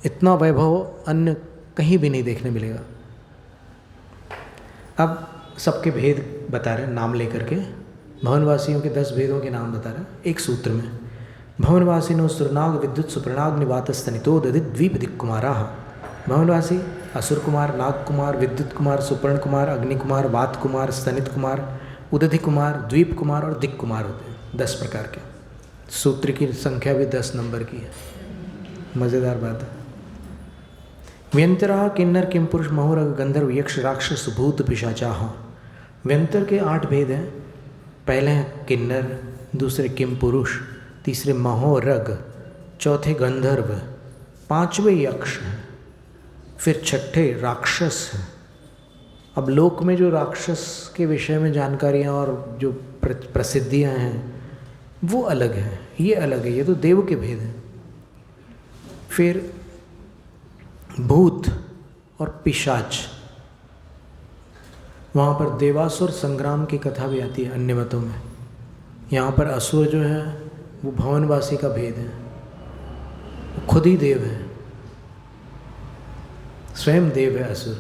इतना वैभव अन्य कहीं भी नहीं देखने मिलेगा। अब सबके भेद बता रहे हैं, नाम लेकर के भवनवासियों के 10 भेदों के नाम बता रहे हैं एक सूत्र में। भवनवासिनो सुरनाग विद्युत सुप्रनाग निवातस्तनितो दधित द्वीप दिक्कुमाराः। भवनवासी असुर कुमार, नाग कुमार, विद्युत कुमार, सुपर्ण कुमार, अग्नि कुमार, वात कुमार, स्तनित कुमार, उदधि कुमार, द्वीप कुमार और दिक् कुमार होते हैं। 10 प्रकार के। सूत्र की संख्या भी 10 नंबर की है। मज़ेदार बात है। व्यंतरा किन्नर किम पुरुष महुरग गंधर्व यक्ष राक्षस भूत पिशाचाः। व्यंतर के 8 भेद हैं। पहले हैं किन्नर, दूसरे किम पुरुष, तीसरे महोरग, चौथे गंधर्व, पांचवें यक्ष हैं, फिर छठे राक्षस हैं। अब लोक में जो राक्षस के विषय में जानकारियाँ और जो प्रसिद्धियाँ हैं वो अलग है, ये अलग है, ये तो देव के भेद हैं। फिर भूत और पिशाच, वहाँ पर देवासुर संग्राम की कथा भी आती है अन्य मतों में। यहाँ पर असुर जो है वो भवनवासी का भेद है, वो खुद ही देव है, स्वयं देव है असुर।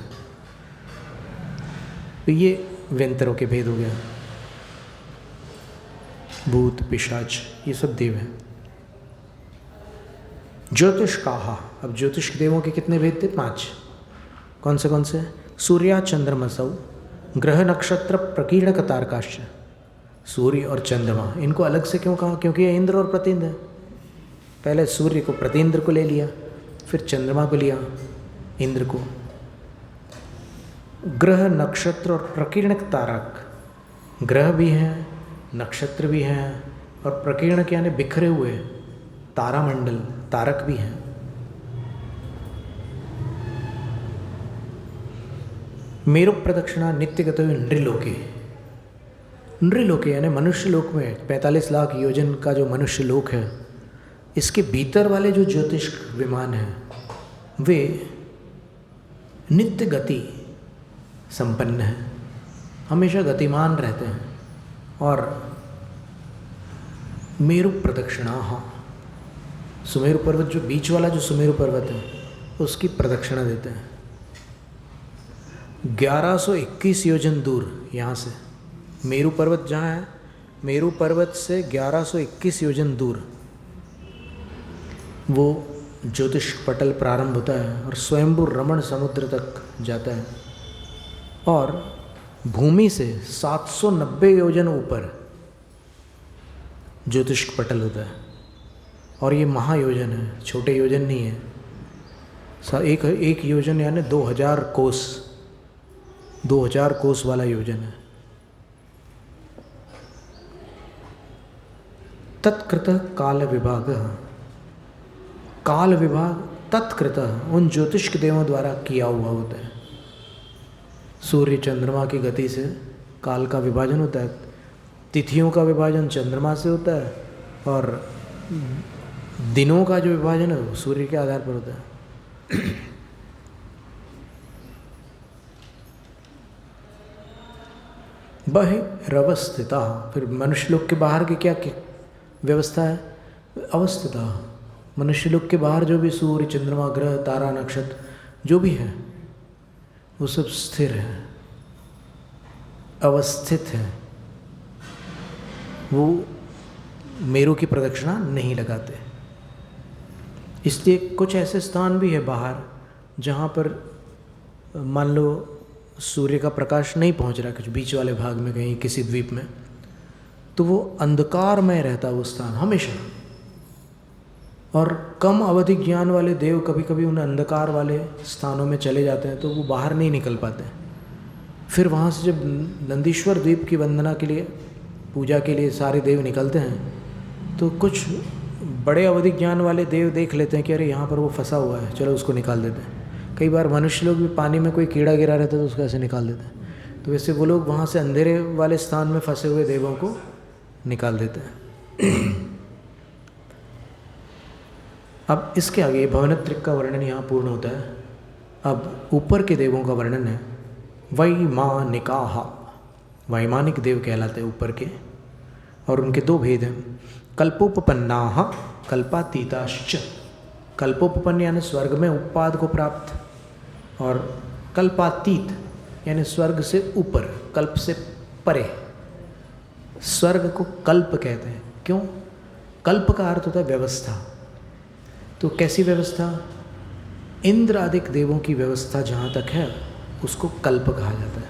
तो ये व्यंतरों के भेद हो गया, भूत पिशाच ये सब देव हैं। ज्योतिष काहा, अब ज्योतिष के देवों के कितने भेद थे? 5। कौन से? सूर्या चंद्रमसौ ग्रह नक्षत्र प्रकीर्णक तारकाश्च। सूर्य और चंद्रमा, इनको अलग से क्यों कहा? क्योंकि ये इंद्र और प्रतिन्द्र है। पहले सूर्य को प्रतिन्द्र को ले लिया, फिर चंद्रमा को लिया इंद्र को। ग्रह नक्षत्र और प्रकीर्णक तारक, ग्रह भी हैं, नक्षत्र भी हैं, और प्रकीर्णक यानी बिखरे हुए तारामंडल, तारक भी हैं। मेरु प्रदक्षिणा नित्यगतो नृलोके, नृलोके यानी मनुष्य लोक में 45 लाख योजन का जो मनुष्य लोक है, इसके भीतर वाले जो ज्योतिष विमान हैं वे नित्य गति संपन्न हैं, हमेशा गतिमान रहते हैं। और मेरु प्रदक्षिणा, सुमेरु पर्वत जो बीच वाला जो सुमेरु पर्वत है उसकी प्रदक्षिणा देते हैं 1121 योजन दूर यहाँ से। मेरु पर्वत जहाँ है, मेरु पर्वत से 1121 योजन दूर वो ज्योतिष पटल प्रारंभ होता है और स्वयंभू रमण समुद्र तक जाता है, और भूमि से 790 योजन ऊपर ज्योतिष पटल होता है। और ये महायोजन है, छोटे योजन नहीं है। एक योजन यानी 2000 कोस, 2000 कोस वाला योजन है। तत्कृत काल विभाग, काल विभाग तत्कृत उन ज्योतिष के देवों द्वारा किया हुआ होता है। सूर्य चंद्रमा की गति से काल का विभाजन होता है, तिथियों का विभाजन चंद्रमा से होता है, और दिनों का जो विभाजन है वो सूर्य के आधार पर होता है। बहिरवस्थिता, फिर मनुष्य लोक के बाहर की क्या व्यवस्था है? अवस्थिता, मनुष्य लोक के बाहर जो भी सूर्य चंद्रमा ग्रह तारा नक्षत्र जो भी है वो सब स्थिर है, अवस्थित है, वो मेरु की प्रदक्षिणा नहीं लगाते। इसलिए कुछ ऐसे स्थान भी है बाहर जहाँ पर मान लो सूर्य का प्रकाश नहीं पहुँच रहा, कुछ बीच वाले भाग में कहीं किसी द्वीप में, तो वो अंधकारमय रहता है वो स्थान हमेशा। और कम अवधि ज्ञान वाले देव कभी कभी उन अंधकार वाले स्थानों में चले जाते हैं तो वो बाहर नहीं निकल पाते। फिर वहाँ से जब नंदीश्वर द्वीप की वंदना के लिए, पूजा के लिए सारे देव निकलते हैं तो कुछ बड़े अवधि ज्ञान वाले देव देख लेते हैं कि अरे यहाँ पर वो फंसा हुआ है, चलो उसको निकाल देते हैं। कई बार मनुष्य लोग भी पानी में कोई कीड़ा गिरा रहता है तो उसको ऐसे निकाल देते हैं। तो वैसे वो लोग वहाँ से अंधेरे वाले स्थान में फंसे हुए देवों को निकाल देते हैं। अब इसके आगे भवनत्रिक का वर्णन यहाँ पूर्ण होता है। अब ऊपर के देवों का वर्णन है। वैमानिकाः, वैमानिक देव कहलाते हैं ऊपर के, और उनके 2 भेद हैं। कल्पोपपन्नाः कल्पातीताश्च, कल्पोपपन्न यानी स्वर्ग में उपाद को प्राप्त, और कल्पातीत यानी स्वर्ग से ऊपर, कल्प से परे। स्वर्ग को कल्प कहते हैं, क्यों? कल्प का अर्थ होता है व्यवस्था। तो कैसी व्यवस्था? इंद्र आदिक देवों की व्यवस्था जहाँ तक है उसको कल्प कहा जाता है,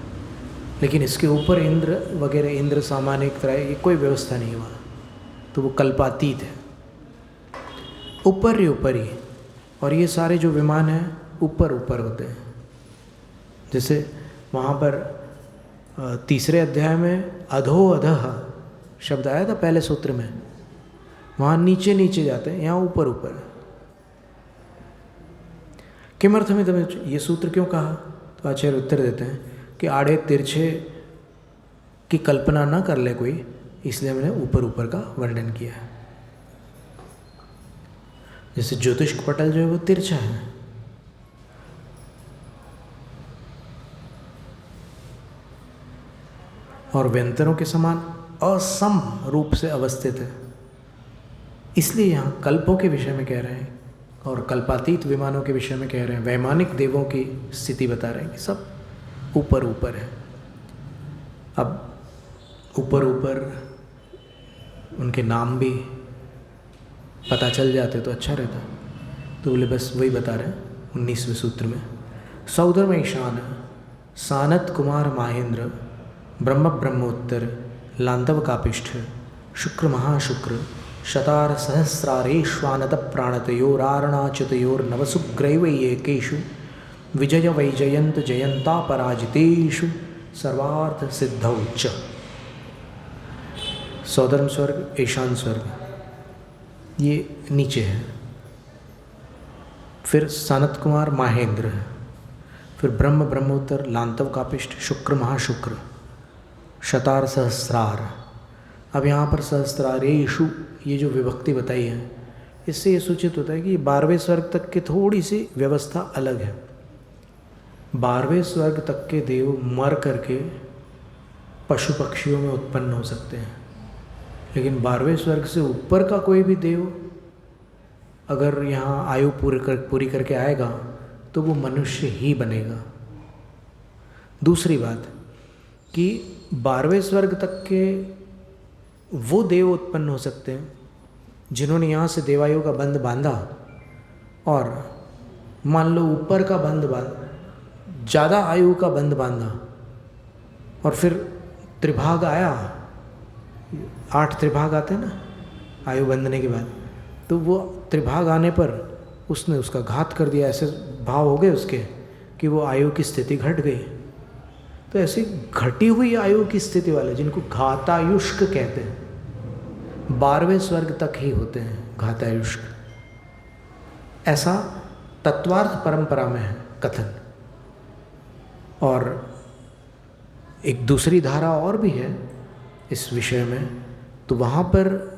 लेकिन इसके ऊपर इंद्र वगैरह, इंद्र सामान्य तरह ये कोई व्यवस्था नहीं हुआ, तो वो कल्पातीत है। ऊपर ही ऊपर ही, और ये सारे जो विमान हैं ऊपर ऊपर होते हैं। जैसे वहाँ पर 3 अध्याय में अधो अधः शब्द आया था पहले सूत्र में, वहाँ नीचे नीचे जाते हैं, यहाँ ऊपर ऊपर। किमर्थ में तुम्हें ये सूत्र क्यों कहा? तो आचार्य उत्तर देते हैं कि आड़े तिरछे की कल्पना ना कर ले कोई, इसलिए हमने ऊपर ऊपर का वर्णन किया है। जैसे ज्योतिष पटल जो है वो तिरछा है, और व्यंतरों के समान असम रूप से अवस्थित है, इसलिए यहाँ कल्पों के विषय में कह रहे हैं और कल्पातीत विमानों के विषय में कह रहे हैं। वैमानिक देवों की स्थिति बता रहे हैं कि सब ऊपर ऊपर है। अब ऊपर ऊपर उनके नाम भी पता चल जाते तो अच्छा रहता, तो बोले बस वही बता रहे हैं 19वें सूत्र में। सौदर में ईशान सानत कुमार माहेंद्र ब्रह्म ब्रह्मोत्तर लांतव कापिष्ठ शुक्र महाशुक्र शतार सहस्रारेश्वानत प्राणतयोरारणाच्युतयोर्नवसुग्रैवैकेषु विजय वैजयंत जयंता पराजितेषु सर्वार्थ सिद्धौ च। सौधर्म स्वर्ग, ईशान स्वर्ग ये नीचे है, फिर सनत कुमार माहेंद्र है, फिर ब्रह्म ब्रह्मोत्तर लांतव कापिष्ठ शुक्र महाशुक्र शतार सहस्रार। अब यहाँ पर सहस्रारेषु ये जो विभक्ति बताई है, इससे ये सूचित होता है कि 12वें स्वर्ग तक की थोड़ी सी व्यवस्था अलग है। 12वें स्वर्ग तक के देव मर करके पशु पक्षियों में उत्पन्न हो सकते हैं, लेकिन 12वें स्वर्ग से ऊपर का कोई भी देव अगर यहाँ आयु पूरी करके आएगा तो वो मनुष्य ही बनेगा। दूसरी बात कि 12वें स्वर्ग तक के वो देव उत्पन्न हो सकते हैं जिन्होंने यहाँ से देवायु का बंध बांधा, और मान लो ऊपर का बंध ज़्यादा आयु का बंध बांधा, और फिर त्रिभाग आया, 8 त्रिभाग आते हैं ना आयु बंधने के बाद, तो वो त्रिभाग आने पर उसने उसका घात कर दिया, ऐसे भाव हो गए उसके कि वो आयु की स्थिति घट गई। तो ऐसी घटी हुई आयु की स्थिति वाले जिनको घातायुष्क कहते हैं, 12वें स्वर्ग तक ही होते हैं घातायुष्क। ऐसा तत्वार्थ परंपरा में है कथन। और एक दूसरी धारा और भी है इस विषय में, तो वहाँ पर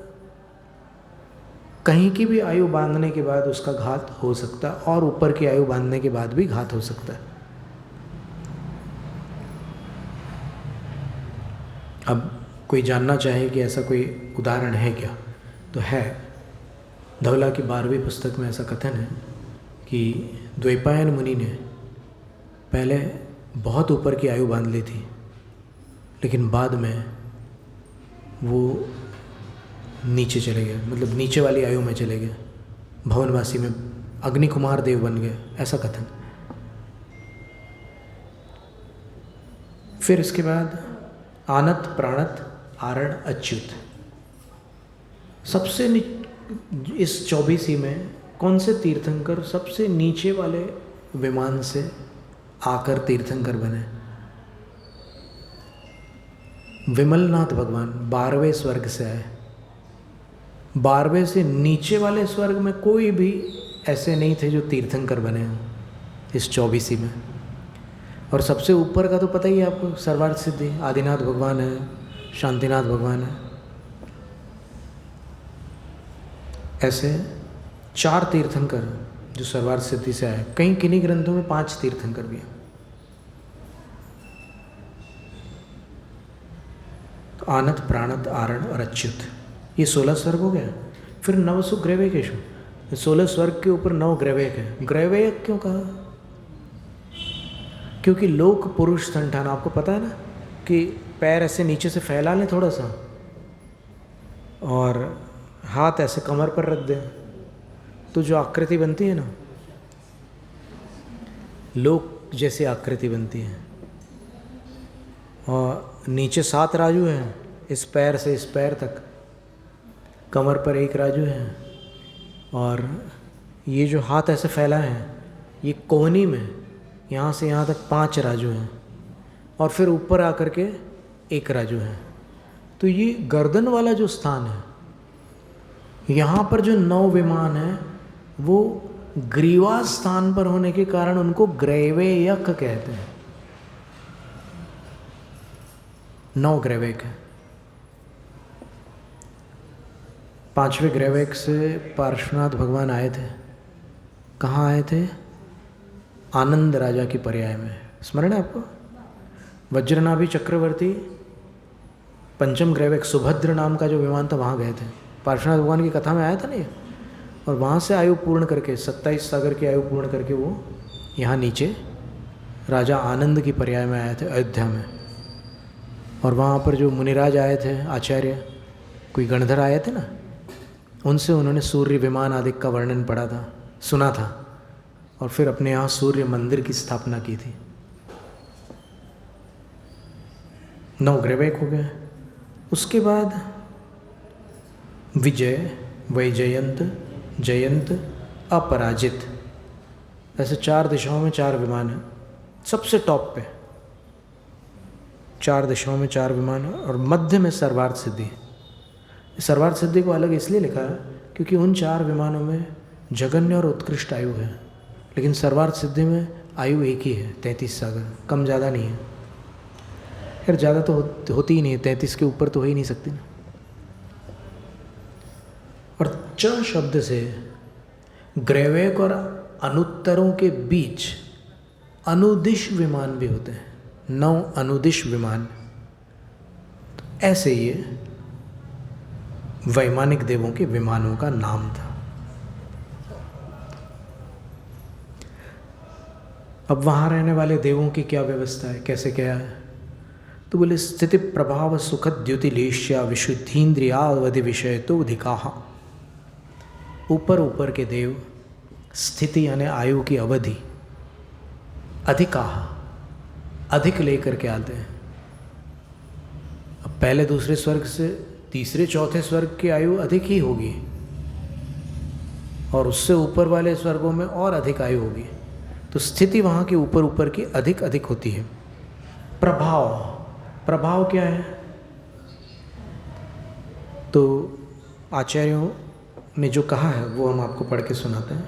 कहीं की भी आयु बांधने के बाद उसका घात हो सकता है, और ऊपर की आयु बांधने के बाद भी घात हो सकता है। अब कोई जानना चाहे कि ऐसा कोई उदाहरण है क्या, तो है। धवला की 12वीं पुस्तक में ऐसा कथन है कि द्वैपायन मुनि ने पहले बहुत ऊपर की आयु बांध ली थी, लेकिन बाद में वो नीचे चले गए, मतलब नीचे वाली आयु में चले गए, भवनवासी में अग्नि कुमार देव बन गए, ऐसा कथन। फिर इसके बाद आनत प्राणत आरण अच्युत। सबसे इस 24 में कौन से तीर्थंकर सबसे नीचे वाले विमान से आकर तीर्थंकर बने? विमलनाथ भगवान 12वें स्वर्ग से आए। 12वें से नीचे वाले स्वर्ग में कोई भी ऐसे नहीं थे जो तीर्थंकर बने हों इस 24 में। और सबसे ऊपर का तो पता ही है आपको, सर्वार्थ सिद्धि आदिनाथ भगवान है, शांतिनाथ भगवान है। ऐसे 4 तीर्थंकर जो सर्वार्थ सिद्धि से आए। कहीं किन्हीं ग्रंथों में 5 तीर्थंकर भी हैं। तो आनत प्राणत आरण और अच्युत, ये 16 स्वर्ग हो गया। फिर नवसु ग्रैवेकेषु, 16 स्वर्ग के ऊपर 9 ग्रैवेक है। ग्रैवेक क्यों कहा? क्योंकि लोक पुरुष संठान, आपको पता है ना कि पैर ऐसे नीचे से फैला लें थोड़ा सा और हाथ ऐसे कमर पर रख दें, तो जो आकृति बनती है ना, लोक जैसी आकृति बनती है। और नीचे 7 राजू हैं, इस पैर से इस पैर तक, कमर पर 1 राजू है, और ये जो हाथ ऐसे फैला है ये कोहनी में यहाँ से यहाँ तक 5 राजू हैं, और फिर ऊपर आकर के 1 राजू है। तो ये गर्दन वाला जो स्थान है, यहाँ पर जो 9 विमान है वो ग्रीवा स्थान पर होने के कारण उनको ग्रैवेयक कहते हैं। 9 ग्रैवेक है। 5वें ग्रैवेक से पार्श्वनाथ भगवान आए थे। कहाँ आए थे? आनंद राजा की पर्याय में। स्मरण है आपको? वज्रनाभि चक्रवर्ती 5म ग्रैवेक सुभद्र नाम का जो विमान था वहाँ गए थे। पार्श्वनाथ भगवान की कथा में आया था नहीं, और वहाँ से आयु पूर्ण करके 27 सागर की आयु पूर्ण करके वो यहाँ नीचे राजा आनंद की पर्याय में आए थे अयोध्या में। और वहाँ पर जो मुनिराज आए थे, आचार्य कोई गणधर आए थे ना, उनसे उन्होंने सूर्य विमान आदि का वर्णन पढ़ा था, सुना था, और फिर अपने यहाँ सूर्य मंदिर की स्थापना की थी। 9 ग्रैवेक हो गए। उसके बाद विजय, वैजयंत, जयंत, अपराजित, ऐसे 4 दिशाओं में 4 विमान हैं। सबसे टॉप पे 4 दिशाओं में 4 विमान है, और मध्य में सर्वार्थ सिद्धि। सर्वार्थ सिद्धि को अलग इसलिए लिखा है क्योंकि उन 4 विमानों में जघन्य और उत्कृष्ट आयु है, लेकिन सर्वार्थ सिद्धि में आयु एक ही है, 33 सागर, कम ज़्यादा नहीं है। खैर ज़्यादा तो होती ही नहीं है, 33 के ऊपर तो हो ही नहीं सकती ना। और च शब्द से ग्रैवेक और अनुत्तरों के बीच अनुदिश विमान भी होते हैं, 9 अनुदिश विमान। तो ऐसे ये वैमानिक देवों के विमानों का नाम था। अब वहाँ रहने वाले देवों की क्या व्यवस्था है, कैसे क्या है? तो बोले स्थिति प्रभाव सुख द्युतिलेश्या विशुद्धीन्द्रियावधि विषय तो अधिकाहा। ऊपर ऊपर के देव स्थिति यानी आयु की अवधि अधिकाहा, अधिक लेकर के आते हैं। अब पहले दूसरे स्वर्ग से तीसरे चौथे स्वर्ग की आयु अधिक ही होगी, और उससे ऊपर वाले स्वर्गों में और अधिक आयु होगी। तो स्थिति वहाँ की ऊपर ऊपर की अधिक अधिक होती है। प्रभाव, प्रभाव क्या है? तो आचार्यों ने जो कहा है वो हम आपको पढ़ के सुनाते हैं।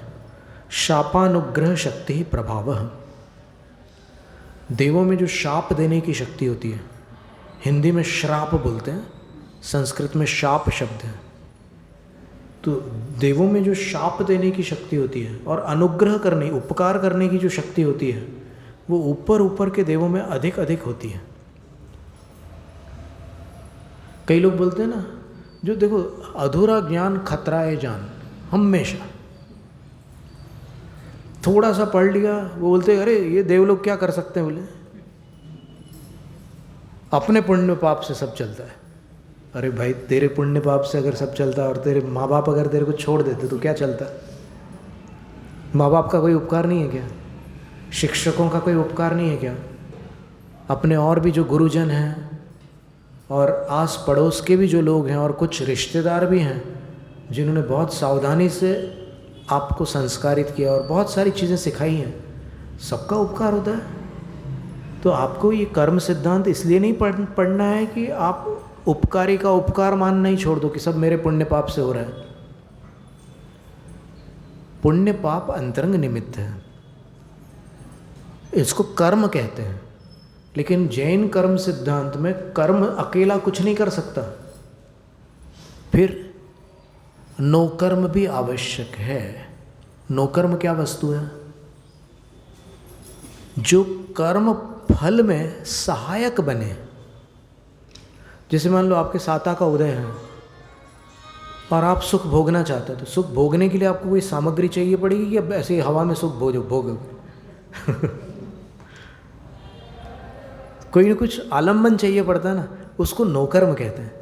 शापानुग्रह शक्ति ही प्रभाव। देवों में जो शाप देने की शक्ति होती है, हिंदी में श्राप बोलते हैं, संस्कृत में शाप शब्द है। तो देवों में जो शाप देने की शक्ति होती है और अनुग्रह करने, उपकार करने की जो शक्ति होती है, वो ऊपर ऊपर के देवों में अधिक अधिक होती है। कई लोग बोलते हैं ना, जो देखो अधूरा ज्ञान खतरा है जान। हमेशा थोड़ा सा पढ़ लिया, वो बोलते हैं अरे ये देव लोग क्या कर सकते हैं, बोले अपने पुण्य पाप से सब चलता है। अरे भाई तेरे पुण्य पाप से अगर सब चलता और तेरे माँ बाप अगर तेरे को छोड़ देते तो क्या चलता? माँ बाप का कोई उपकार नहीं है क्या? शिक्षकों का कोई उपकार नहीं है क्या? अपने और भी जो गुरुजन हैं और आस पड़ोस के भी जो लोग हैं और कुछ रिश्तेदार भी हैं जिन्होंने बहुत सावधानी से आपको संस्कारित किया और बहुत सारी चीज़ें सिखाई हैं, सबका उपकार होता है। तो आपको ये कर्म सिद्धांत इसलिए नहीं पढ़ना है कि आप उपकारी का उपकार मानना ही छोड़ दो कि सब मेरे पुण्य पाप से हो रहा है। पुण्य पाप अंतरंग निमित्त है, इसको कर्म कहते हैं। लेकिन जैन कर्म सिद्धांत में कर्म अकेला कुछ नहीं कर सकता, फिर नोकर्म भी आवश्यक है। नोकर्म क्या वस्तु है? जो कर्म फल में सहायक बने। जैसे मान लो आपके साता का उदय है और आप सुख भोगना चाहते हैं, तो सुख भोगने के लिए आपको कोई सामग्री चाहिए पड़ेगी या ऐसे ही हवा में सुख भोगोगे? कोई ना कुछ आलम्बन चाहिए पड़ता है ना, उसको नोकर्म कहते हैं।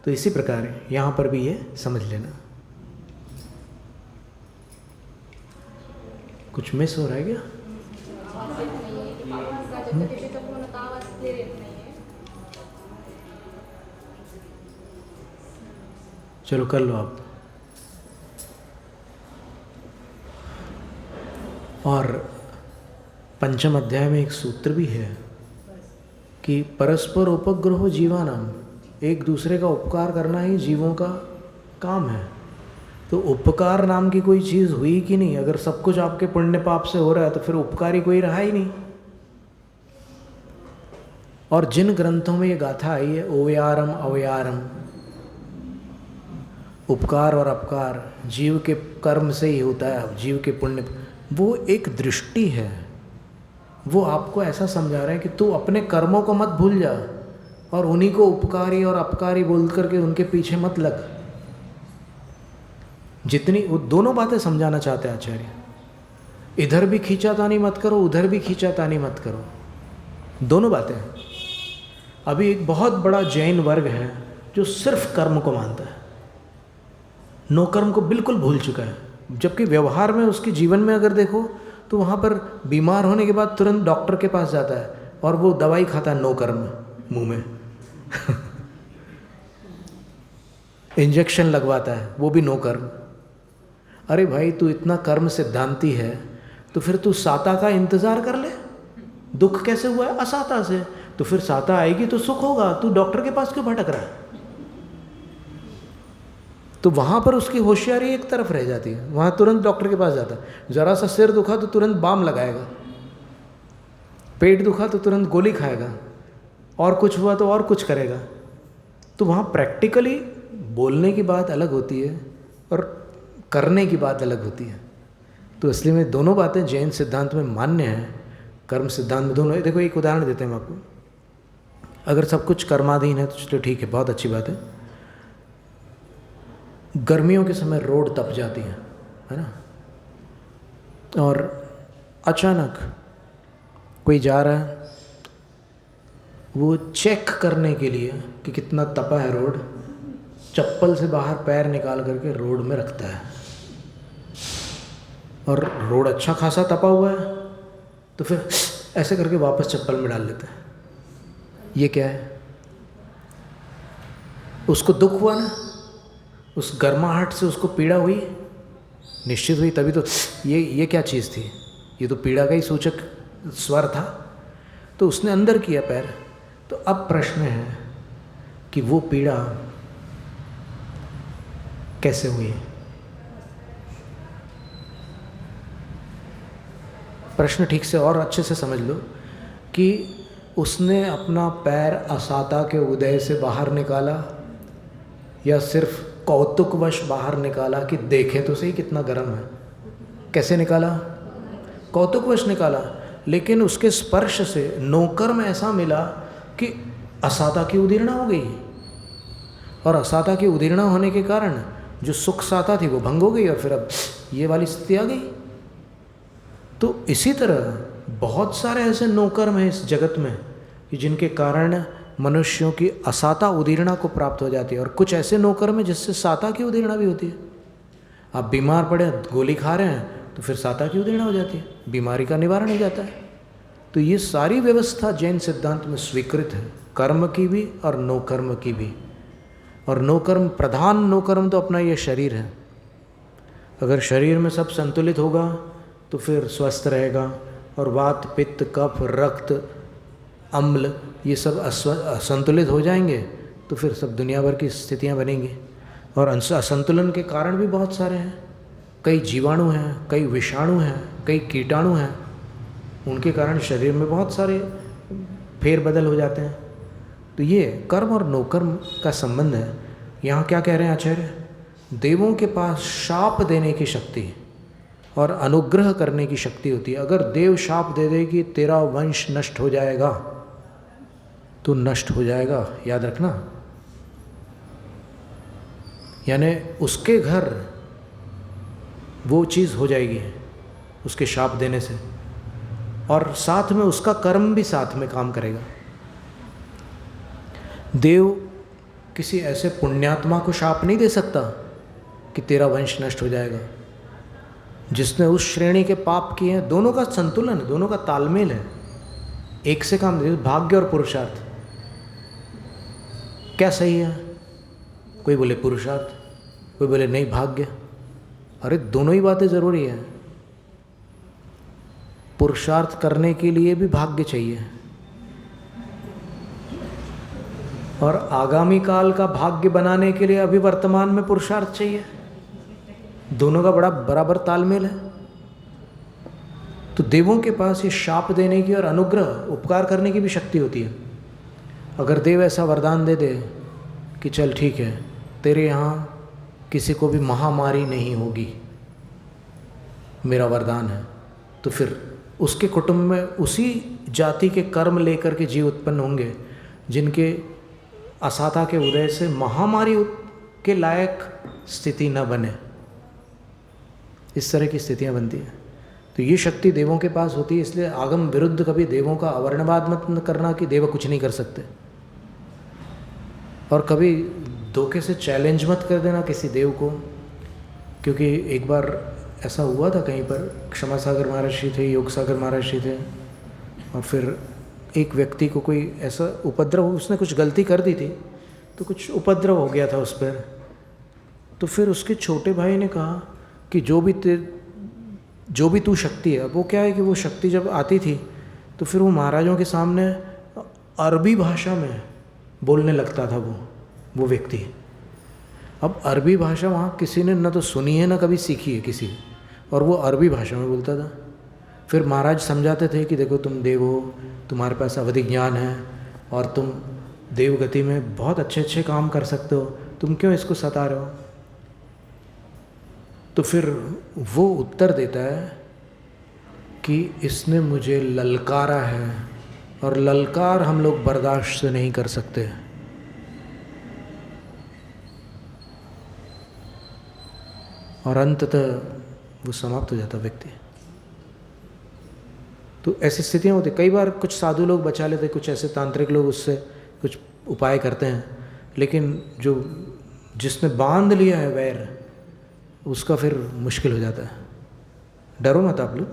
तो इसी प्रकार है यहाँ पर भी ये समझ लेना। कुछ मिस हो रहा है क्या? चलो कर लो आप। और 5म अध्याय में एक सूत्र भी है कि परस्पर उपग्रहो जीवानाम एक दूसरे का उपकार करना ही जीवों का काम है। तो उपकार नाम की कोई चीज़ हुई कि नहीं? अगर सब कुछ आपके पुण्य पाप से हो रहा है तो फिर उपकारी कोई रहा ही नहीं। और जिन ग्रंथों में ये गाथा आई है, ओवयारम अवयारम, उपकार और अपकार जीव के कर्म से ही होता है, जीव के पुण्य, वो एक दृष्टि है। वो आपको ऐसा समझा रहे हैं कि तू अपने कर्मों को मत भूल जा और उन्हीं को उपकारी और अपकारी बोल करके उनके पीछे मत लग। जितनी वो दोनों बातें समझाना चाहते हैं आचार्य, इधर भी खींचातानी मत करो, उधर भी खींचातानी मत करो, दोनों बातें। अभी एक बहुत बड़ा जैन वर्ग है जो सिर्फ कर्म को मानता है, नो कर्म को बिल्कुल भूल चुका है, जबकि व्यवहार में उसके जीवन में अगर देखो तो वहाँ पर बीमार होने के बाद तुरंत डॉक्टर के पास जाता है और वो दवाई खाता है नो कर्म मुंह में इंजेक्शन लगवाता है वो भी नो कर्म। अरे भाई तू इतना कर्म सिद्धांती है तो फिर तू साता का इंतज़ार कर ले। दुख कैसे हुआ है? असाता से। तो फिर साता आएगी तो सुख होगा, तू डॉक्टर के पास क्यों भटक रहा है? तो वहाँ पर उसकी होशियारी एक तरफ रह जाती है, वहाँ तुरंत डॉक्टर के पास जाता है। ज़रा सा सिर दुखा तो तुरंत बाम लगाएगा, पेट दुखा तो तुरंत गोली खाएगा, और कुछ हुआ तो और कुछ करेगा। तो वहाँ प्रैक्टिकली बोलने की बात अलग होती है और करने की बात अलग होती है। तो असली में दोनों बातें जैन सिद्धांत में मान्य हैं, कर्म सिद्धांत में दोनों। देखो एक उदाहरण देते हैं हम आपको। अगर सब कुछ कर्माधीन है तो चलो ठीक है, बहुत अच्छी बात है। गर्मियों के समय रोड तप जाती है ना, और अचानक कोई जा रहा है, वो चेक करने के लिए कि कितना तपा है रोड, चप्पल से बाहर पैर निकाल करके रोड में रखता है, और रोड अच्छा खासा तपा हुआ है तो फिर ऐसे करके वापस चप्पल में डाल लेता है। ये क्या है? उसको दुख हुआ ना, उस गर्माहट से उसको पीड़ा हुई, निश्चित हुई, तभी तो ये क्या चीज़ थी? ये तो पीड़ा का ही सूचक स्वर था, तो उसने अंदर किया पैर। तो अब प्रश्न है कि वो पीड़ा कैसे हुई? प्रश्न ठीक से और अच्छे से समझ लो कि उसने अपना पैर असाता के उदय से बाहर निकाला या सिर्फ कौतुकवश बाहर निकाला कि देखें तो सही कितना गर्म है। कैसे निकाला? कौतुकवश निकाला, लेकिन उसके स्पर्श से नौकर में ऐसा मिला कि असाता की उदीर्णा हो गई, और असाता की उदीर्णा होने के कारण जो सुख साता थी वो भंग हो गई, और फिर अब ये वाली स्थिति आ गई। तो इसी तरह बहुत सारे ऐसे नौकर्म हैं इस जगत में कि जिनके कारण मनुष्यों की असाता उदीर्णा को प्राप्त हो जाती है, और कुछ ऐसे नौकर्म हैं जिससे साता की उदीर्णा भी होती है। आप बीमार पड़े, गोली खा रहे हैं, तो फिर साता की उदीर्णा हो जाती है, बीमारी का निवारण हो जाता है। तो ये सारी व्यवस्था जैन सिद्धांत में स्वीकृत है, कर्म की भी और नौकर्म की भी। और नौकर्म, प्रधान नौकर्म तो अपना ये शरीर है। अगर शरीर में सब संतुलित होगा तो फिर स्वस्थ रहेगा, और वात पित्त कफ रक्त अम्ल ये सब असंतुलित हो जाएंगे तो फिर सब दुनिया भर की स्थितियां बनेंगी। और असंतुलन के कारण भी बहुत सारे हैं, कई जीवाणु हैं, कई विषाणु हैं, कई कीटाणु हैं, उनके कारण शरीर में बहुत सारे फेरबदल हो जाते हैं। तो ये कर्म और नौकर्म का संबंध है। यहाँ क्या कह रहे हैं आचार्य? देवों के पास शाप देने की शक्ति और अनुग्रह करने की शक्ति होती है। अगर देव शाप दे दे कि तेरा वंश नष्ट हो जाएगा तो नष्ट हो जाएगा, याद रखना। यानी उसके घर वो चीज़ हो जाएगी उसके शाप देने से, और साथ में उसका कर्म भी साथ में काम करेगा। देव किसी ऐसे पुण्यात्मा को शाप नहीं दे सकता कि तेरा वंश नष्ट हो जाएगा, जिसने उस श्रेणी के पाप किए हैं। दोनों का संतुलन है, दोनों का तालमेल है, एक से काम नहीं। भाग्य और पुरुषार्थ क्या सही है? कोई बोले पुरुषार्थ, कोई बोले नहीं भाग्य। अरे दोनों ही बातें ज़रूरी है। पुरुषार्थ करने के लिए भी भाग्य चाहिए, और आगामी काल का भाग्य बनाने के लिए अभी वर्तमान में पुरुषार्थ चाहिए। दोनों का बड़ा बराबर तालमेल है। तो देवों के पास ये शाप देने की और अनुग्रह उपकार करने की भी शक्ति होती है। अगर देव ऐसा वरदान दे दे कि चल ठीक है, तेरे यहाँ किसी को भी महामारी नहीं होगी, मेरा वरदान है, तो फिर उसके कुटुंब में उसी जाति के कर्म लेकर के जीव उत्पन्न होंगे जिनके असाता के उदय से महामारी के लायक स्थिति न बने। इस तरह की स्थितियां बनती हैं। तो ये शक्ति देवों के पास होती है। इसलिए आगम विरुद्ध कभी देवों का अवर्णवाद मत करना कि देव कुछ नहीं कर सकते, और कभी धोखे से चैलेंज मत कर देना किसी देव को। क्योंकि एक बार ऐसा हुआ था कहीं पर, क्षमा सागर महाराज जी थे, योग सागर महाराज जी थे, और फिर एक व्यक्ति को कोई ऐसा उपद्रव, उसने कुछ गलती कर दी थी तो कुछ उपद्रव हो गया था उस पर। तो फिर उसके छोटे भाई ने कहा कि जो भी तू शक्ति है, वो क्या है कि वो शक्ति जब आती थी तो फिर वो महाराजों के सामने अरबी भाषा में बोलने लगता था वो व्यक्ति। अब अरबी भाषा वहाँ किसी ने न तो सुनी है न कभी सीखी है किसी, और वो अरबी भाषा में बोलता था। फिर महाराज समझाते थे कि देखो तुम देव हो, तुम्हारे पास अवधि ज्ञान है और तुम देवगति में बहुत अच्छे अच्छे काम कर सकते हो, तुम क्यों इसको सता रहे हो। तो फिर वो उत्तर देता है कि इसने मुझे ललकारा है, और ललकार हम लोग बर्दाश्त से नहीं कर सकते। और अंततः वो समाप्त हो जाता व्यक्ति। तो ऐसी स्थितियाँ होती। कई बार कुछ साधु लोग बचा लेते, कुछ ऐसे तांत्रिक लोग उससे कुछ उपाय करते हैं, लेकिन जो जिसने बांध लिया है वैर, उसका फिर मुश्किल हो जाता है। डरो मत आप लोग।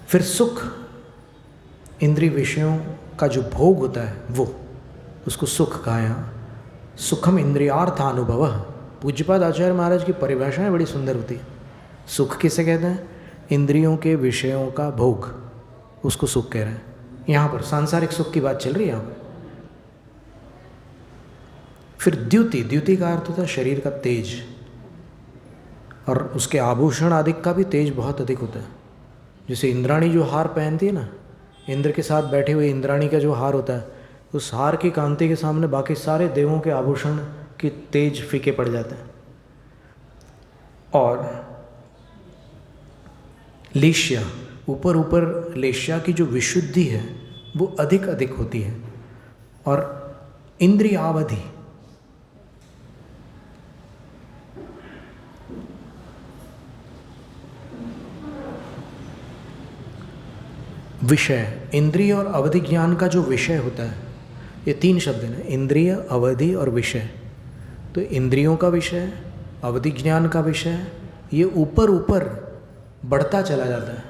फिर सुख, इंद्रिय विषयों का जो भोग होता है वो, उसको सुख कहा यहाँ। सुखम इंद्रियार्थानुभव। पूज्यपाद आचार्य महाराज की परिभाषाएं बड़ी सुंदर होती है। सुख किसे कहते हैं? इंद्रियों के विषयों का भोग, उसको सुख कह रहे हैं। यहाँ पर सांसारिक सुख की बात चल रही है यहाँ पर। फिर द्युति, द्युति का अर्थ होता है शरीर का तेज, और उसके आभूषण आदि का भी तेज बहुत अधिक होता है। जैसे इंद्राणी जो हार पहनती है ना, इंद्र के साथ बैठे हुए इंद्राणी का जो हार होता है, उस हार की कांति के सामने बाकी सारे देवों के आभूषण की तेज फीके पड़ जाते हैं। और लेश्या, ऊपर ऊपर लेश्या की जो विशुद्धि है वो अधिक अधिक होती है। और इंद्रियावधि, विषय, इंद्रिय और अवधि ज्ञान का जो विषय होता है, ये तीन शब्द हैं, इंद्रिय, अवधि और विषय। तो इंद्रियों का विषय, अवधि ज्ञान का विषय, ये ऊपर ऊपर बढ़ता चला जाता है।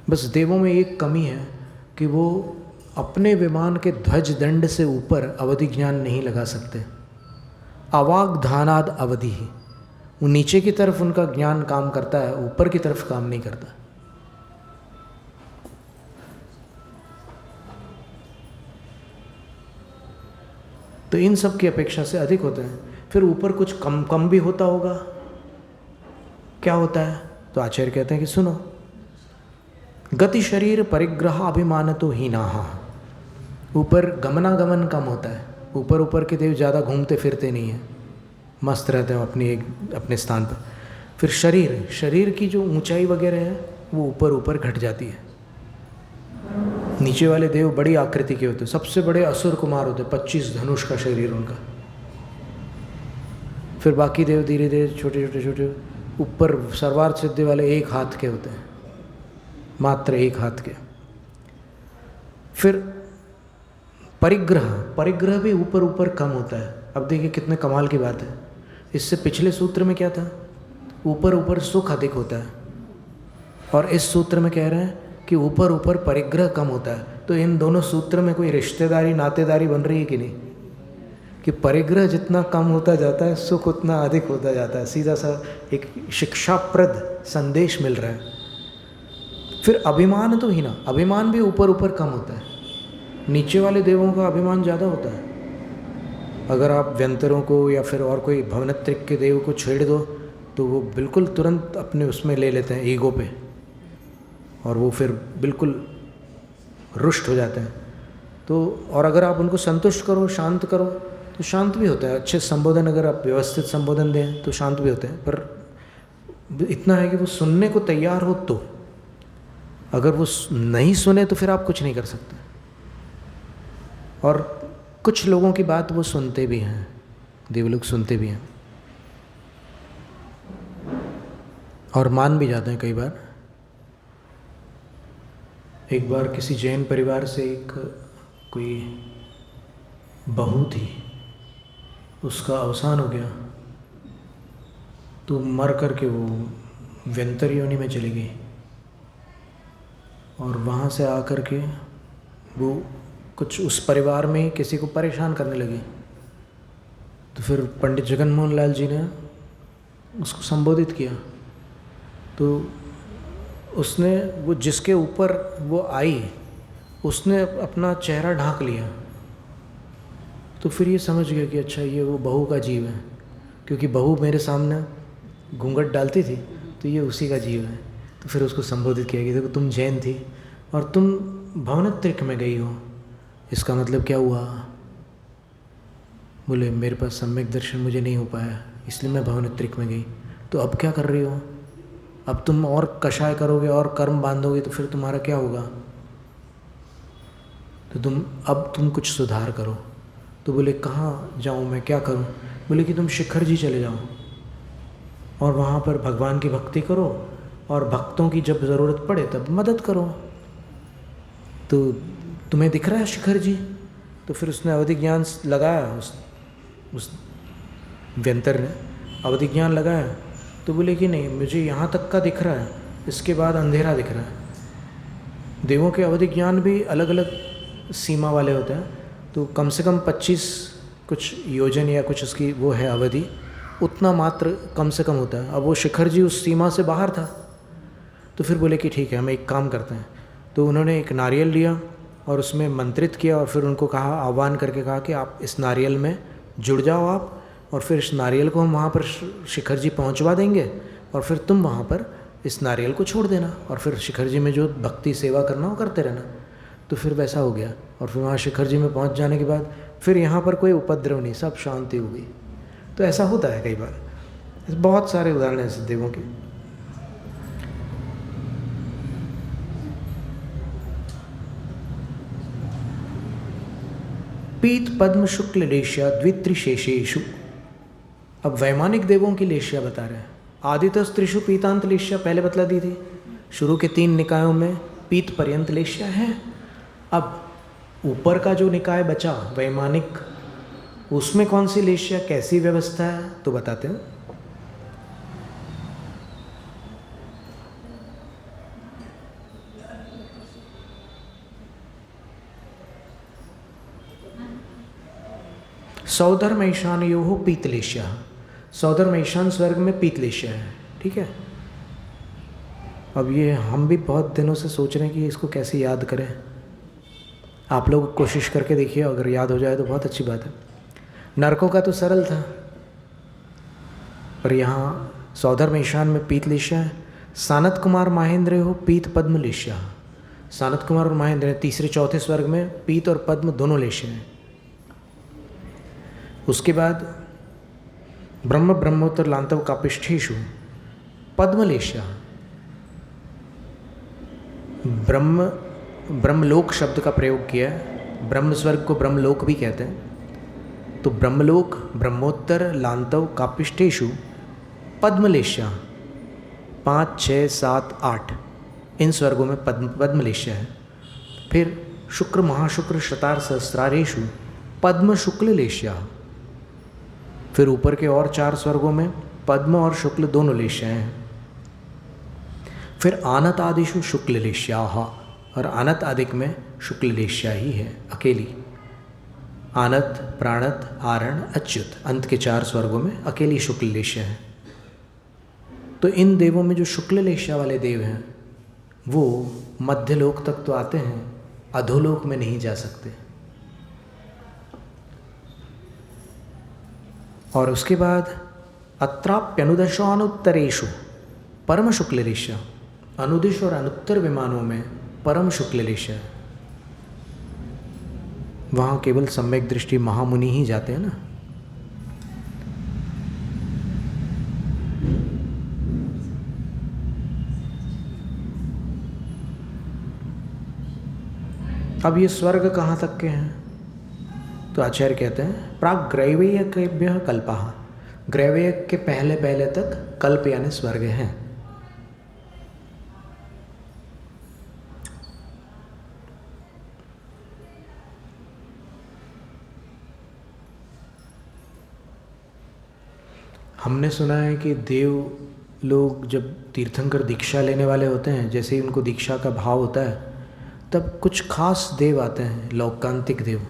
बस देवों में एक कमी है कि वो अपने विमान के ध्वज दंड से ऊपर अवधि ज्ञान नहीं लगा सकते। अवाग्धानाद अवधि ही, वो नीचे की तरफ उनका ज्ञान काम करता है, ऊपर की तरफ काम नहीं करता। तो इन सब की अपेक्षा से अधिक होते हैं। फिर ऊपर कुछ कम भी होता होगा। क्या होता है? तो आचार्य कहते हैं कि सुनो, गति शरीर परिग्रह अभिमान तो हीनाहा। ऊपर गमनागमन कम होता है, ऊपर ऊपर के देव ज़्यादा घूमते फिरते नहीं हैं, मस्त रहते हैं अपने स्थान पर। फिर शरीर की जो ऊंचाई वगैरह है वो ऊपर ऊपर घट जाती है। नीचे वाले देव बड़ी आकृति के होते हैं, सबसे बड़े असुर कुमार होते हैं, 25 धनुष का शरीर उनका। फिर बाकी देव धीरे धीरे छोटे छोटे छोटे ऊपर सर्वार्थ सिद्धि वाले 1 हाथ के होते हैं, मात्र 1 हाथ के। फिर परिग्रह भी ऊपर ऊपर कम होता है। अब देखिए कितने कमाल की बात है। इससे पिछले सूत्र में क्या था? ऊपर ऊपर सुख अधिक होता है, और इस सूत्र में कह रहे हैं कि ऊपर ऊपर परिग्रह कम होता है। तो इन दोनों सूत्र में कोई रिश्तेदारी नातेदारी बन रही है कि नहीं? कि परिग्रह जितना कम होता जाता है सुख उतना अधिक होता जाता है। सीधा सा एक शिक्षाप्रद संदेश मिल रहा है। फिर अभिमान तो ही ना, अभिमान भी ऊपर ऊपर कम होता है, नीचे वाले देवों का अभिमान ज़्यादा होता है। अगर आप व्यंतरों को या फिर और कोई भवनत्रिक के देव को छेड़ दो तो वो बिल्कुल तुरंत अपने उसमें ले लेते हैं, ईगो पे, और वो फिर बिल्कुल रुष्ट हो जाते हैं। तो और अगर आप उनको संतुष्ट करो, शांत करो तो शांत भी होता है। अच्छे संबोधन अगर आप व्यवस्थित संबोधन दें तो शांत भी होते हैं। पर इतना है कि वो सुनने को तैयार हो, तो अगर वो नहीं सुने तो फिर आप कुछ नहीं कर सकते। और कुछ लोगों की बात वो सुनते भी हैं, देवलोक सुनते भी हैं और मान भी जाते हैं कई बार। एक बार किसी जैन परिवार से एक कोई बहू थी, उसका अवसान हो गया तो मर कर के वो व्यंतर योनि में चली गई, और वहाँ से आकर के वो कुछ उस परिवार में किसी को परेशान करने लगी। तो फिर पंडित जगन मोहन लाल जी ने उसको संबोधित किया। तो उसने वो जिसके ऊपर वो आई उसने अपना चेहरा ढांक लिया। तो फिर ये समझ गया कि अच्छा ये वो बहू का जीव है, क्योंकि बहू मेरे सामने घूंघट डालती थी तो ये उसी का जीव है। तो फिर उसको संबोधित किया कि देखो तुम जैन थी और तुम भवनत्रिक में गई हो, इसका मतलब क्या हुआ? बोले मेरे पास सम्यक दर्शन मुझे नहीं हो पाया इसलिए मैं भवनत्रिक में गई। तो अब क्या कर रही हो? अब तुम और कषाय करोगे और कर्म बांधोगे तो फिर तुम्हारा क्या होगा? तो तुम कुछ सुधार करो। तो बोले कहाँ जाऊँ मैं, क्या करूँ? बोले कि तुम शिखर जी चले जाओ और वहाँ पर भगवान की भक्ति करो और भक्तों की जब ज़रूरत पड़े तब मदद करो। तो तुम्हें दिख रहा है शिखर जी? तो फिर उसने अवधि ज्ञान लगाया, उस व्यंतर ने अवधि ज्ञान लगाया। तो बोले कि नहीं मुझे यहाँ तक का दिख रहा है, इसके बाद अंधेरा दिख रहा है। देवों के अवधि ज्ञान भी अलग अलग सीमा वाले होते हैं, तो कम से कम 25 कुछ योजन या कुछ उसकी वो है अवधि, उतना मात्र कम से कम होता है। अब वो शिखर जी उस सीमा से बाहर था। तो फिर बोले कि ठीक है हम एक काम करते हैं। तो उन्होंने एक नारियल लिया और उसमें मंत्रित किया और फिर उनको कहा, आह्वान करके कहा कि आप इस नारियल में जुड़ जाओ आप, और फिर इस नारियल को हम वहाँ पर शिखर जी पहुँचवा देंगे और फिर तुम वहाँ पर इस नारियल को छोड़ देना और फिर शिखर जी में जो भक्ति सेवा करना वो करते रहना। तो फिर वैसा हो गया और फिर वहाँ शिखर जी में पहुँच जाने के बाद फिर यहाँ पर कोई उपद्रव नहीं, सब शांति हो गई। तो ऐसा होता है कई बार, बहुत सारे उदाहरण हैं ऐसे देवों के। पीत पद्म शुक्ल लेश्या द्वित्रिशेषेषु। अब वैमानिक देवों की लेश्या बता रहे हैं। आदितस्त्रिषु पीतांत लेश्या पहले बतला दी थी। शुरू के 3 निकायों में पीत पर्यंत लेश्या है। अब ऊपर का जो निकाय बचा वैमानिक, उसमें कौन सी लेश्या, कैसी व्यवस्था है, तो बताते हैं। सौधर्म ईशानयोः पीतलेश्या। सौधर्म ईशान स्वर्ग में पीतलेश्या है, ठीक है। अब ये हम भी बहुत दिनों से सोच रहे हैं कि इसको कैसे याद करें। आप लोग कोशिश करके देखिए, अगर याद हो जाए तो बहुत अच्छी बात है। नरकों का तो सरल था, पर यहाँ सौधर्म ईशान में पीतलेश्या है। सानत कुमार महेंद्र हो पीत पद्म लेश्या। सानत कुमार और महेंद्र तीसरे चौथे स्वर्ग में पीत और पद्म दोनों लेश्या हैं। उसके बाद ब्रह्म ब्रह्मोत्तर लांतव कापिष्ठेषु पद्मलेश्या। ब्रह्मलोक शब्द का प्रयोग किया है। ब्रह्म स्वर्ग को ब्रह्मलोक भी कहते हैं। तो ब्रह्मलोक, ब्रह्मोत्तर, लांतव, कापिष्ठेषु पद्मलेश्या 5, 6, 7, 8 इन स्वर्गों में पद्मलेश्या है। फिर शुक्र महाशुक्र शतार सहस्रारेषु पद्म शुक्ल लेश्या। फिर ऊपर के और 4 स्वर्गों में पद्म और शुक्ल दोनों लेश्या हैं। फिर आनत आदिशु शुक्ल लेश्या, और अनत आदिक में शुक्ल लेश्या ही है अकेली। आनत, प्राणत, आरण, अच्युत, अंत के 4 स्वर्गों में अकेली शुक्ल लेशा है। तो इन देवों में जो शुक्ल लेशा वाले देव हैं वो मध्यलोक तक तो आते हैं, अधोलोक में नहीं जा सकते। और उसके बाद अत्राप्यनुदशानुत्तरेषु परम शुक्ल लेशा, अनुदिश और अनुत्तर विमानों में परम शुक्ल लेशा है। वहाँ केवल सम्यक दृष्टि महामुनि ही जाते हैं ना। अब ये स्वर्ग कहाँ तक के हैं? तो आचार्य कहते हैं प्राग ग्रैवेयकेभ्यः कल्पः, ग्रैवेय के पहले पहले तक कल्प यानी स्वर्ग हैं। हमने सुना है कि देव लोग जब तीर्थंकर दीक्षा लेने वाले होते हैं, जैसे ही उनको दीक्षा का भाव होता है तब कुछ खास देव आते हैं, लौकांतिक देव।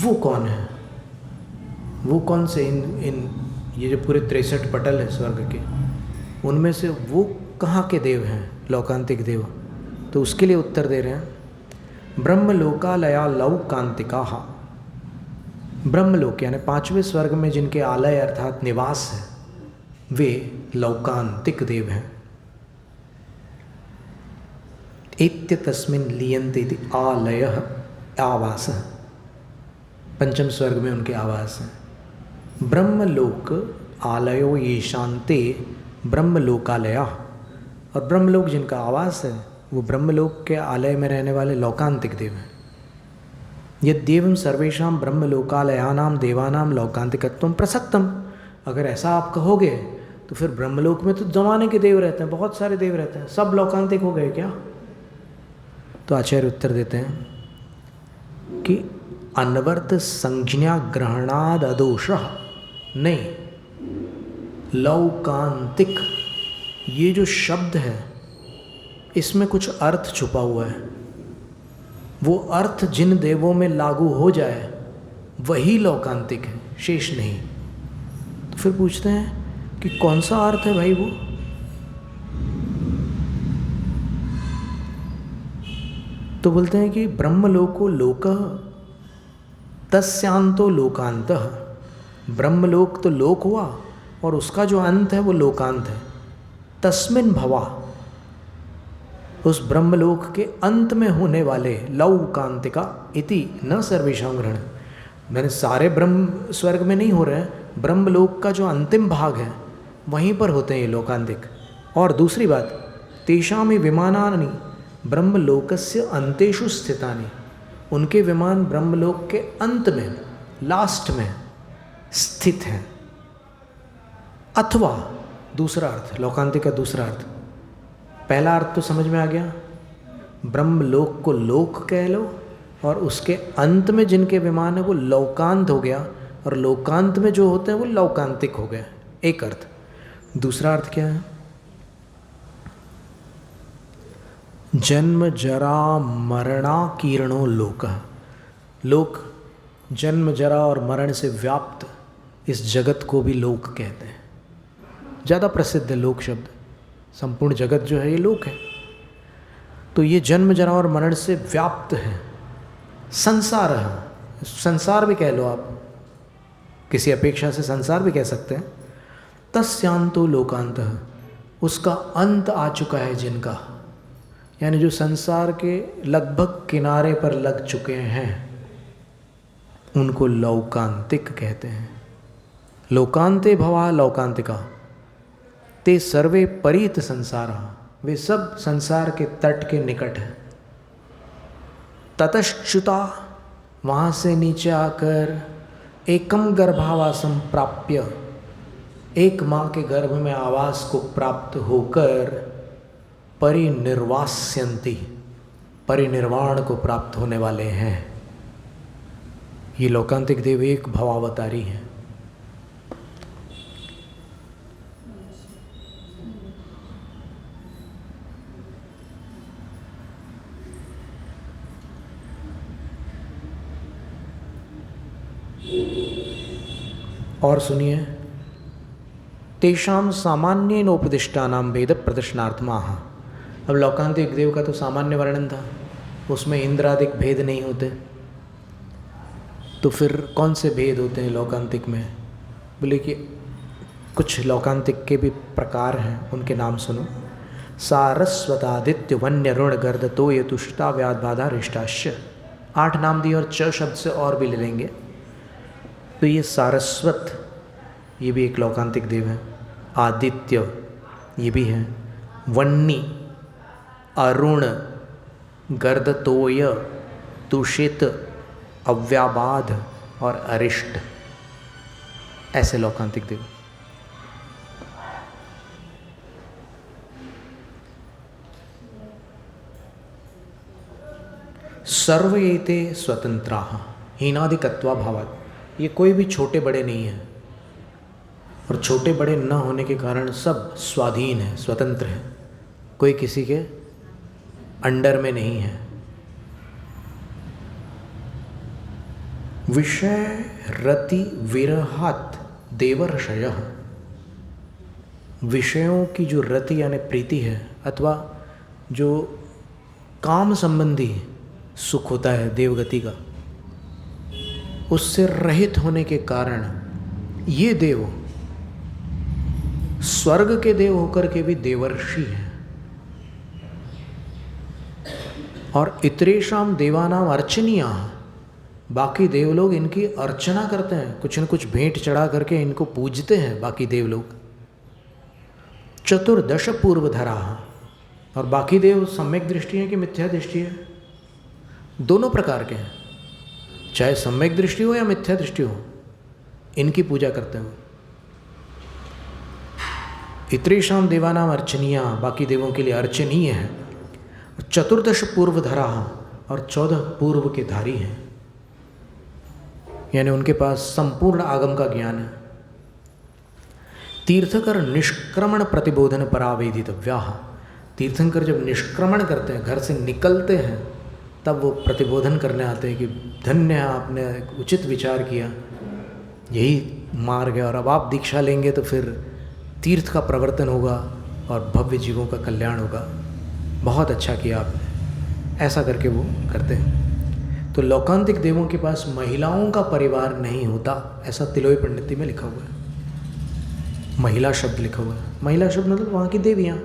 वो कौन है? वो कौन से इन ये जो पूरे 63 पटल है स्वर्ग के, उनमें से वो कहाँ के देव हैं लौकांतिक देव? तो उसके लिए उत्तर दे रहे हैं ब्रह्मलोकालया लौकांतिका। ब्रह्मलोक यानी 5वें स्वर्ग में जिनके आलय अर्थात निवास है वे लौकांतिक देव हैं। एत्य तस्मिन् लीयन्ते इति आलयः आवासः, 5वें स्वर्ग में उनके आवास हैं। ब्रह्मलोक आलयो ये शांते ब्रह्मलोकालया, और ब्रह्मलोक जिनका आवास है वो ब्रह्मलोक के आलय में रहने वाले लौकांतिक देव हैं। यद्येवं सर्वेषां ब्रह्मलोकालयानां देवानां लौकांतिकत्वं प्रसक्तम, अगर ऐसा आप कहोगे तो फिर ब्रह्मलोक में तो जमाने के देव रहते हैं, बहुत सारे देव रहते हैं, सब लौकांतिक हो गए क्या? तो आचार्य उत्तर देते हैं कि अनवर्त संज्ञा ग्रहणाद अदोषः, नहीं, लौकांतिक ये जो शब्द है इसमें कुछ अर्थ छुपा हुआ है। वो अर्थ जिन देवों में लागू हो जाए वही लौकांतिक है, शेष नहीं। तो फिर पूछते हैं कि कौन सा अर्थ है भाई? वो तो बोलते हैं कि ब्रह्मलोको लोकः तस्यांतो लोकांतः, ब्रह्मलोक तो लोक हुआ और उसका जो अंत है वो लोकांत है। तस्मिन् भवा, उस ब्रह्मलोक के अंत में होने वाले लौकांतिका इति न सर्वेषां ग्रहण, मैंने सारे ब्रह्म स्वर्ग में नहीं हो रहे हैं, ब्रह्मलोक का जो अंतिम भाग है वहीं पर होते हैं ये लोकांतिक। और दूसरी बात, तेषां विमानानि ब्रह्मलोकस्य अंतेषु स्थितानि, उनके विमान ब्रह्मलोक के अंत में, लास्ट में स्थित हैं। अथवा दूसरा अर्थ, लौकांतिक का दूसरा अर्थ, पहला अर्थ तो समझ में आ गया, ब्रह्मलोक को लोक कह लो और उसके अंत में जिनके विमान है वो लौकांत हो गया, और लोकांत में जो होते हैं वो लौकांतिक हो गए, एक अर्थ। दूसरा अर्थ क्या है? जन्म जरा मरणाकीर्णो लोकः, लोक जन्म जरा और मरण से व्याप्त इस जगत को भी लोक कहते हैं। ज़्यादा प्रसिद्ध है लोक शब्द, संपूर्ण जगत जो है ये लोक है। तो ये जन्म जरा और मरण से व्याप्त है। संसार है, संसार भी कह लो आप, किसी अपेक्षा से संसार भी कह सकते हैं। तस्यांतो लोकांतः, उसका अंत आ चुका है जिनका, यानी जो संसार के लगभग किनारे पर लग चुके हैं उनको लौकांतिक कहते हैं। लोकांते भवा लौकांतिका, ते सर्वे परीत संसारा, वे सब संसार के तट के निकट हैं। ततश्च्युता, वहाँ से नीचे आकर एकम गर्भावासम प्राप्य, एक माँ के गर्भ में आवास को प्राप्त होकर परिनिर्वास्यन्ति, परिनिर्वाण को प्राप्त होने वाले हैं। ये लौकांतिक देव एक भवावतारी हैं। और सुनिए, तेषाम सामान्येनोपदिष्टानाम वेद प्रदर्शनार्थमाह। अब लौकांतिक देव का तो सामान्य वर्णन था, उसमें इंद्रादिक भेद नहीं होते, तो फिर कौन से भेद होते हैं लौकांतिक में? बोले कि कुछ लौकांतिक के भी प्रकार हैं, उनके नाम सुनो। सारस्वतादित्य वन्य ऋण गर्द तो ये तुष्टा व्याध बाधा रिष्टाश्य। 8 नाम दिए और च शब्द से और भी ले लेंगे। तो ये सारस्वत, ये भी एक लौकांतिक देव है। आदित्य, ये भी है। वन्नी, अरुण, गर्दतोय, तुषित, अव्याबाध और अरिष्ट, ऐसे लौकांतिक देव। सर्व एते स्वतंत्राः हीनादिकत्वा भावात्। ये कोई भी छोटे बड़े नहीं है, और छोटे बड़े न होने के कारण सब स्वाधीन है, स्वतंत्र है, कोई किसी के अंडर में नहीं है। विषय रति विरहात देवर्षयः। विषयों की जो रति यानी प्रीति है, अथवा जो काम संबंधी सुख होता है देवगति का, उससे रहित होने के कारण ये देव स्वर्ग के देव होकर के भी देवर्षि हैं। और इतरेषाम देवानाम अर्चनीया। बाकी देवलोग इनकी अर्चना करते हैं, कुछ न कुछ भेंट चढ़ा करके इनको पूजते हैं बाकी देवलोग। चतुर्दश पूर्वधरा। और बाकी देव सम्यक दृष्टि है कि मिथ्या दृष्टि है? दोनों प्रकार के हैं, चाहे सम्यक दृष्टि हो या मिथ्या दृष्टि हो, इनकी पूजा करते हैं। इतरेषाम देवानाम अर्चनीया, बाकी देवों के लिए अर्चनीय है। चतुर्दश पूर्वधरा, और 14 पूर्व के धारी हैं, यानी उनके पास संपूर्ण आगम का ज्ञान है। तीर्थकर निष्क्रमण प्रतिबोधन परावेदितव्याः। तीर्थंकर जब निष्क्रमण करते हैं, घर से निकलते हैं, तब वो प्रतिबोधन करने आते हैं कि धन्य है, आपने उचित विचार किया, यही मार्ग है, और अब आप दीक्षा लेंगे तो फिर तीर्थ का प्रवर्तन होगा और भव्य जीवों का कल्याण होगा, बहुत अच्छा किया आपने, ऐसा करके वो करते हैं। तो लौकांतिक देवों के पास महिलाओं का परिवार नहीं होता, ऐसा तिलोई पंडिती में लिखा हुआ है। महिला शब्द लिखा हुआ है। महिला शब्द मतलब वहाँ की देवियाँ।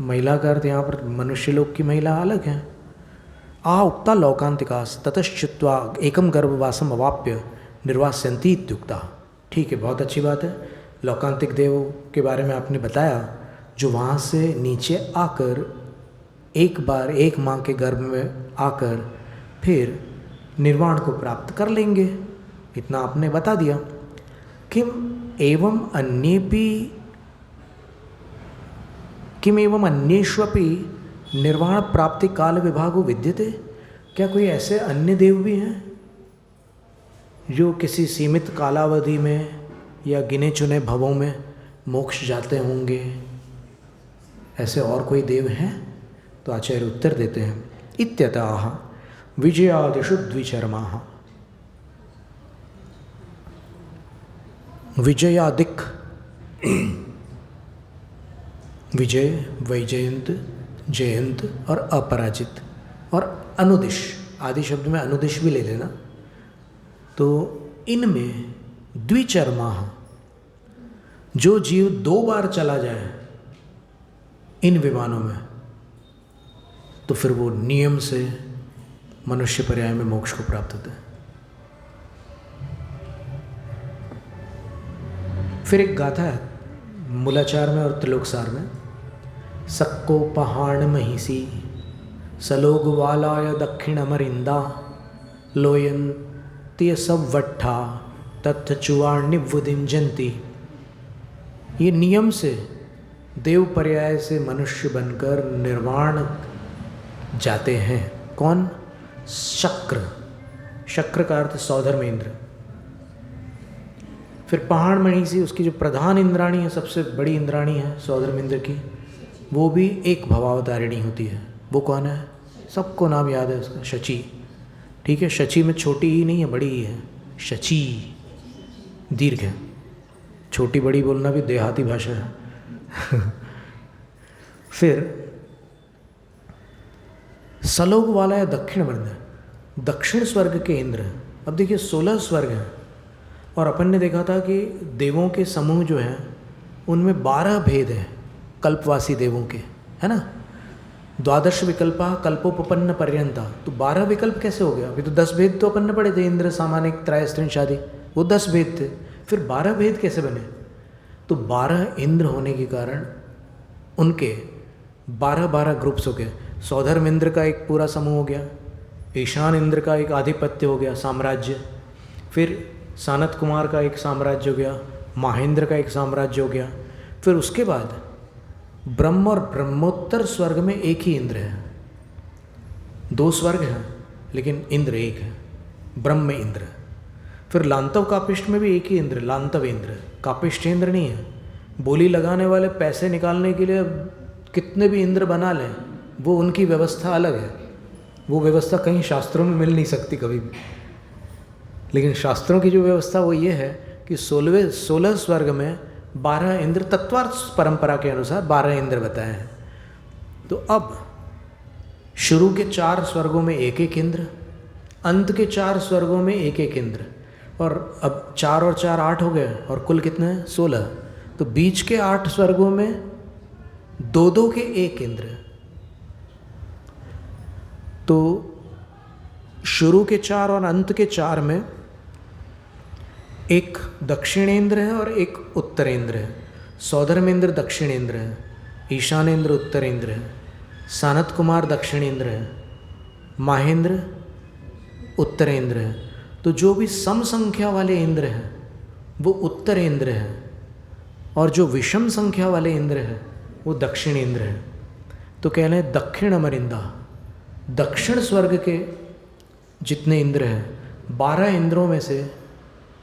महिला का अर्थ यहाँ पर मनुष्य लोक की महिला अलग है। आ उक्ता लौकांतिकास ततश्चित्वा एकम गर्भवासम अवाप्य निर्वास्यन्ति इत्युक्ता। ठीक है, बहुत अच्छी बात है। लौकांतिक देवों के बारे में आपने बताया, जो वहाँ से नीचे आकर एक बार एक माँ के गर्भ में आकर फिर निर्वाण को प्राप्त कर लेंगे, इतना आपने बता दिया। किम एवं अन्येष्वपि निर्वाण प्राप्ति काल विभागो विद्यते। क्या कोई ऐसे अन्य देव भी हैं जो किसी सीमित कालावधि में या गिने चुने भवों में मोक्ष जाते होंगे? ऐसे और कोई देव हैं? तो आचार्य उत्तर देते हैं, इत्यतः विजयादिषु द्विचर्माः। विजयादिक, विजय, वैजयंत, जयंत और अपराजित, और अनुदिश, आदि शब्द में अनुदिश भी ले लेना। तो इनमें द्विचर्माः, जो जीव 2 बार चला जाए इन विमानों में, तो फिर वो नियम से मनुष्य पर्याय में मोक्ष को प्राप्त होता है। फिर एक गाथा है मूलाचार में और त्रिलोकसार में। सक्को पहाड़ महिषी सलोग वालाय दक्षिण अमरिंदा लोयन तिय सब वट्ठा तत्थ चुवाण निवुदिम जंती। ये नियम से देव पर्याय से मनुष्य बनकर निर्वाण जाते हैं। कौन? शक्र। शक्र का अर्थ सौधर्मेंद्र। फिर पहाड़ महिषी, उसकी जो प्रधान इंद्राणी है, सबसे बड़ी इंद्राणी है सौधर्मेंद्र की, वो भी एक भवावतारिणी होती है। वो कौन है? सबको नाम याद है उसका, शची। ठीक है, शची में छोटी ही नहीं है, बड़ी ही है, शची दीर्घ है। छोटी बड़ी बोलना भी देहाती भाषा है। फिर सलोग वाला है दक्षिण वर्ण, दक्षिण स्वर्ग के इंद्र। अब देखिए 16 स्वर्ग हैं और अपन ने देखा था कि देवों के समूह जो हैं उनमें 12 भेद हैं कल्पवासी देवों के, है ना। द्वादश विकल्पा कल्पोपन्न पर्यंता, तो 12 विकल्प कैसे हो गया? अभी तो 10 भेद तो अपन ने पढ़े थे, इंद्र सामानिक त्रयस्त्रीन शादी, वो 10 भेद थे। फिर 12 भेद कैसे बने? तो 12 इंद्र होने के कारण उनके 12 ग्रुप्स हो गए। सौधर्म इंद्र का एक पूरा समूह हो गया, ईशान इंद्र का एक आधिपत्य हो गया, साम्राज्य। फिर सानत कुमार का एक साम्राज्य हो गया, महेंद्र का एक साम्राज्य हो गया। फिर उसके बाद ब्रह्म और ब्रह्मोत्तर स्वर्ग में एक ही इंद्र है। 2 स्वर्ग हैं लेकिन इंद्र एक है, ब्रह्म इंद्र। फिर लांतव कापिष्ट में भी एक ही इंद्र, लांतव इंद्र, कापिष्ट इंद्र नहीं है। बोली लगाने वाले पैसे निकालने के लिए कितने भी इंद्र बना लें, वो उनकी व्यवस्था अलग है। वो व्यवस्था कहीं शास्त्रों में मिल नहीं सकती कभी भी। लेकिन शास्त्रों की जो व्यवस्था वो ये है कि 16 स्वर्ग में 12 इंद्र, तत्वार्थ परंपरा के अनुसार 12 इंद्र बताए हैं। तो अब शुरू के 4 स्वर्गों में एक एक इंद्र, अंत के 4 स्वर्गों में एक एक इंद्र, और अब 4 और 4 8 हो गए, और कुल कितने हैं? 16। तो बीच के 8 स्वर्गों में 2 के एक इंद्र। तो शुरू के 4 और अंत के 4 में एक दक्षिणेंद्र है और एक उत्तरेंद्र है। सौधर्मेंद्र दक्षिणेंद्र है, ईशानेंद्र उत्तरेंद्र है, सानत कुमार दक्षिणेंद्र है, महेंद्र उत्तरेंद्र है। तो जो भी सम संख्या वाले इंद्र हैं वो उत्तरेंद्र है, और जो विषम संख्या वाले इंद्र हैं वो दक्षिणेंद्र है। तो कह रहे हैं दक्षिण अमरिंदा, दक्षिण स्वर्ग के जितने इंद्र हैं 12 इंद्रों में से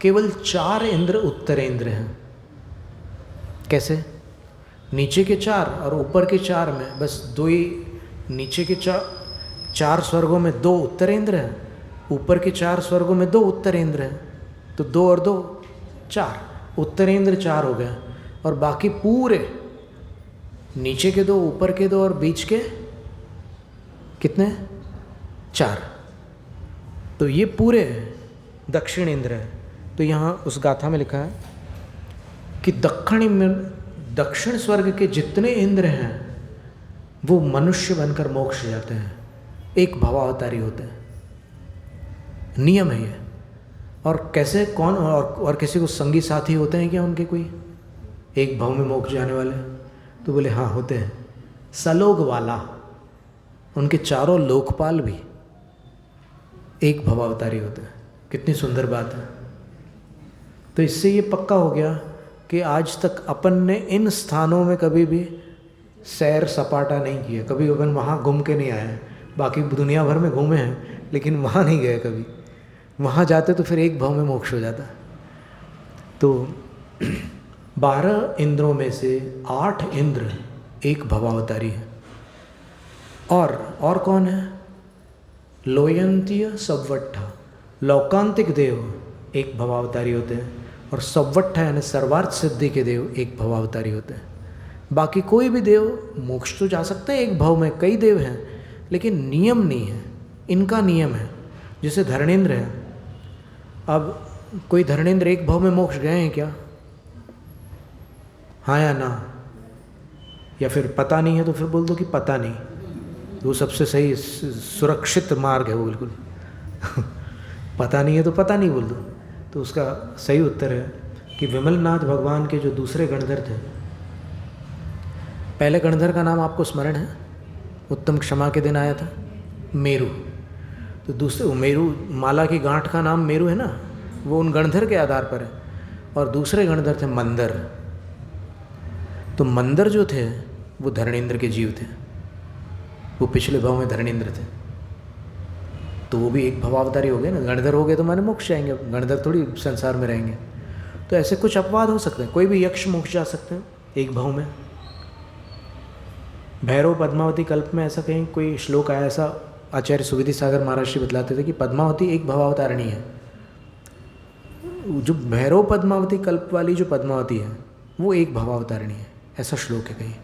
केवल 4 इंद्र उत्तरेंद्र हैं। कैसे? नीचे के 4 और ऊपर के 4 में बस 2 ही, नीचे के 4 स्वर्गों में 2 उत्तरेंद्र हैं, ऊपर के 4 स्वर्गों में 2 उत्तरेंद्र हैं। तो 2 और 2 4, उत्तरेंद्र 4 हो गए, और बाकी पूरे नीचे के 2, ऊपर के 2 और बीच के कितने? 4। तो ये पूरे दक्षिण इंद्र है। तो यहाँ उस गाथा में लिखा है कि दक्षिण स्वर्ग के जितने इंद्र हैं वो मनुष्य बनकर मोक्ष जाते हैं, एक भवावतारी होते हैं। नियम है ये। और कैसे, कौन, और किसी को संगी साथी होते हैं क्या उनके कोई एक भाव में मोक्ष जाने वाले? तो बोले हाँ होते हैं। सलोग वाला, उनके चारों लोकपाल भी एक भवावतारी होते हैं। कितनी सुंदर बात है। तो इससे ये पक्का हो गया कि आज तक अपन ने इन स्थानों में कभी भी सैर सपाटा नहीं किया, कभी अपन वहाँ घूम के नहीं आए। बाकी दुनिया भर में घूमे हैं लेकिन वहाँ नहीं गए कभी। वहाँ जाते तो फिर एक भाव में मोक्ष हो जाता। तो 12 इंद्रों में से 8 इंद्र एक भवावतारी है। और कौन है? लोयंतीय सव्वट्ठा, लौकांतिक देव एक भवावतारी होते हैं, और सव्वट्ठा यानी सर्वार्थ सिद्धि के देव एक भवावतारी होते हैं। बाकी कोई भी देव मोक्ष तो जा सकते हैं एक भाव में, कई देव हैं, लेकिन नियम नहीं है। इनका नियम है, जैसे धरणेंद्र है। अब कोई धरणेंद्र एक भाव में मोक्ष गए हैं क्या? हाँ या ना? या फिर पता नहीं है तो फिर बोल दो कि पता नहीं। वो सबसे सही सुरक्षित मार्ग है वो, बिल्कुल। पता नहीं है तो पता नहीं बोल दो। तो उसका सही उत्तर है कि विमलनाथ भगवान के जो दूसरे गणधर थे, पहले गणधर का नाम आपको स्मरण है? उत्तम क्षमा के दिन आया था, मेरु। तो दूसरे मेरु, माला की गांठ का नाम मेरु है ना, वो उन गणधर के आधार पर है। और दूसरे गणधर थे मंदर। तो मंदर जो थे वो धरणेंद्र के जीव थे, वो पिछले भाव में धरणेंद्र थे। तो वो भी एक भवावतारी हो गए ना। गणधर हो गए तो माने मोक्ष जाएंगे, गणधर थोड़ी संसार में रहेंगे। तो ऐसे कुछ अपवाद हो सकते हैं। कोई भी यक्ष मोक्ष जा सकते हैं एक भाव में। भैरव पद्मावती कल्प में ऐसा कहीं कोई श्लोक आया, ऐसा आचार्य सुविधि सागर महाराज जी बतलाते थे कि पद्मावती एक भवावतारिणी है। जो भैरव पद्मावती कल्प वाली जो पद्मावती है वो एक भवावतारिणी है, ऐसा श्लोक है कहीं।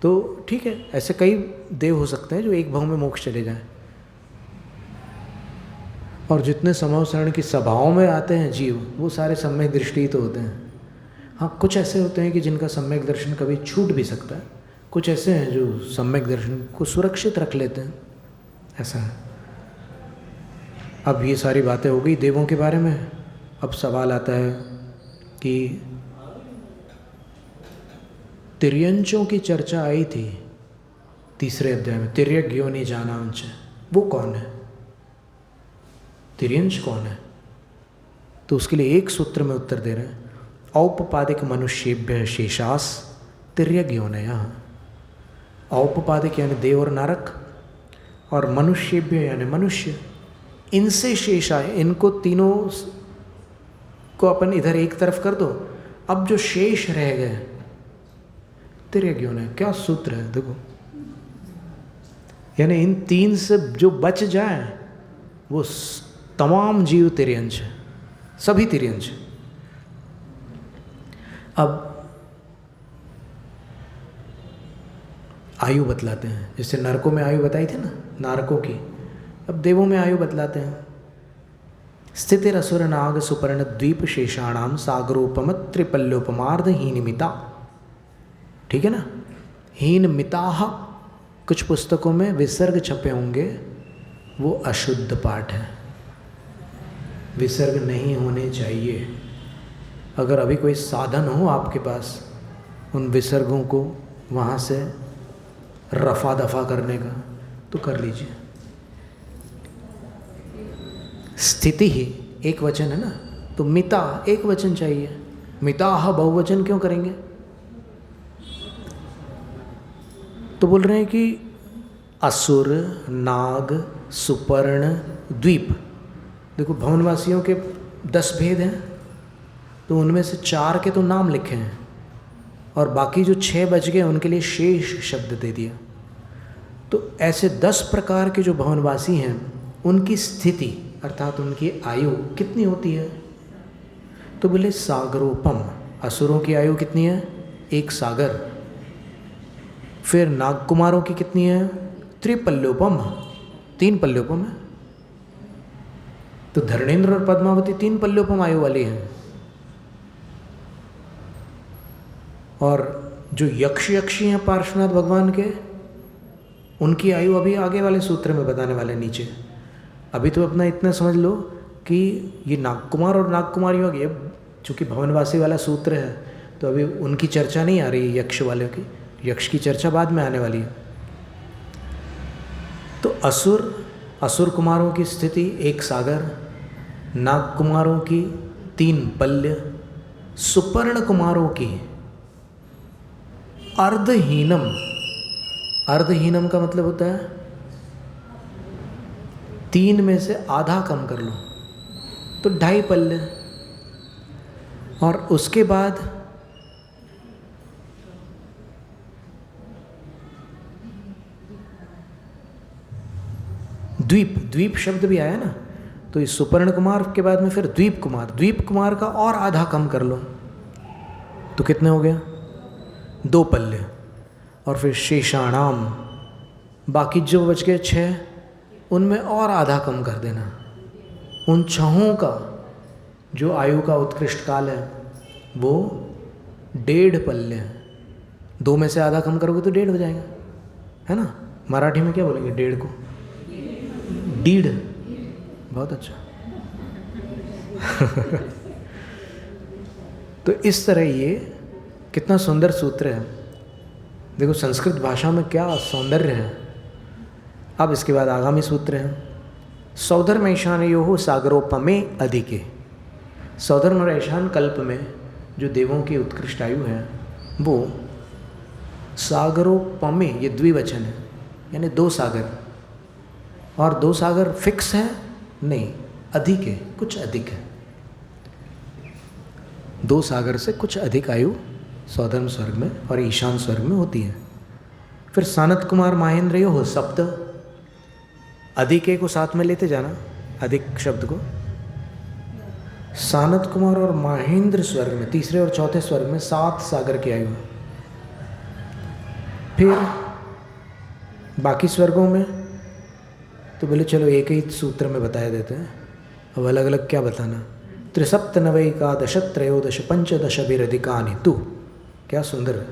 तो ठीक है, ऐसे कई देव हो सकते हैं जो एक भाव में मोक्ष चले जाएं। और जितने समवसरण की सभाओं में आते हैं जीव, वो सारे सम्यक दृष्टि तो होते हैं। हाँ, कुछ ऐसे होते हैं कि जिनका सम्यक दर्शन कभी छूट भी सकता है, कुछ ऐसे हैं जो सम्यक दर्शन को सुरक्षित रख लेते हैं, ऐसा है। अब ये सारी बातें हो गई देवों के बारे में। अब सवाल आता है कि तिर्यंचों की चर्चा आई थी तीसरे अध्याय में, तिर्यक योनि जानांच, वो कौन है? तिर्यंच कौन है? तो उसके लिए एक सूत्र में उत्तर दे रहे हैं, औपपादिक मनुष्येभ्य शेषास तिर्यक योनयः। औपपादिक यानी देव और नरक, और मनुष्येभ्य यानी मनुष्य, इनसे शेष आए, इनको तीनों को अपन इधर एक तरफ कर दो, अब जो शेष रह गए तिर्यक योनयः। क्या सूत्र है देखो, यानी इन तीन से जो बच जाए वो तमाम जीव तिर्यंच है, सभी तिर्यंच। अब आयु बतलाते हैं, जैसे नरकों में आयु बताई थी ना नारकों की, अब देवों में आयु बतलाते हैं। स्थितिरसुर नाग सुपर्ण द्वीप शेषाणाम सागरोपम त्रिपल्योपमार्ध हीनमिता। ठीक है ना, हीनमिताः कुछ पुस्तकों में विसर्ग छपे होंगे, वो अशुद्ध पाठ है, विसर्ग नहीं होने चाहिए। अगर अभी कोई साधन हो आपके पास उन विसर्गों को वहाँ से रफा दफा करने का, तो कर लीजिए। स्थिति ही एक वचन है ना, तो मिता एक वचन चाहिए, मिताः बहुवचन क्यों करेंगे? तो बोल रहे हैं कि असुर, नाग, सुपर्ण, द्वीप। देखो भवनवासियों के 10 भेद हैं, तो उनमें से 4 के तो नाम लिखे हैं, और बाकी जो 6 बच गए उनके लिए शेष शब्द दे दिया। तो ऐसे 10 प्रकार के जो भवनवासी हैं, उनकी स्थिति अर्थात उनकी आयु कितनी होती है? तो बोले सागरोपम, असुरों की आयु कितनी है? 1 सागर। फिर नागकुमारों की कितनी है? त्रिपल्योपम, 3 पल्योपम है। तो धर्णेंद्र और पद्मावती 3 पल्योपम आयु वाली हैं। और जो यक्षी हैं पार्श्वनाथ भगवान के, उनकी आयु अभी आगे वाले सूत्र में बताने वाले नीचे। अभी तो अपना इतना समझ लो कि ये नागकुमार और नागकुमारियों की, चूँकि भवनवासी वाला सूत्र है तो अभी उनकी चर्चा नहीं आ रही है यक्ष वाले की, यक्ष की चर्चा बाद में आने वाली है। तो असुर कुमारों की स्थिति 1 सागर, नाग कुमारों की 3 पल्य, सुपर्ण कुमारों की अर्धहीनम। अर्धहीनम का मतलब होता है 3 में से आधा कम कर लो, तो 2.5 पल्य। और उसके बाद द्वीप शब्द भी आया ना, तो इस सुपर्ण कुमार के बाद में फिर द्वीप कुमार का और आधा कम कर लो, तो कितने हो गया? 2 पल्य। और फिर शेषाणाम, बाकी जो बच गए 6, उनमें और आधा कम कर देना। उन 6 का जो आयु का उत्कृष्ट काल है वो 1.5 पल्य है। 2 में से आधा कम करोगे तो 1.5 हो जाएगा, है ना। मराठी में क्या बोलेंगे 1.5 को? 1.5। बहुत अच्छा। तो इस तरह ये कितना सुंदर सूत्र है। देखो संस्कृत भाषा में क्या सौंदर्य है। अब इसके बाद आगामी सूत्र है, सौधर्म ईशानयोः सागरोपमे अधिके। सौधर्म और ईशान कल्प में जो देवों की उत्कृष्ट आयु है वो सागरोपमे, ये द्विवचन है, यानी 2 सागर। और 2 सागर फिक्स है नहीं, अधिक है, कुछ अधिक है। 2 सागर से कुछ अधिक आयु सौधर्म स्वर्ग में और ईशान स्वर्ग में होती है। फिर सानत कुमार महेंद्रयोः सप्त, अधिक को साथ में लेते जाना, अधिक शब्द को। सानत कुमार और महेंद्र स्वर्ग में, तीसरे और चौथे स्वर्ग में 7 सागर की आयु। फिर बाकी स्वर्गों में तो बोले चलो एक ही सूत्र में बताया देते हैं, अब अलग अलग क्या बताना। 93 त्रयोदश पंचदश अभिरधिकानि तु। क्या सुंदर है,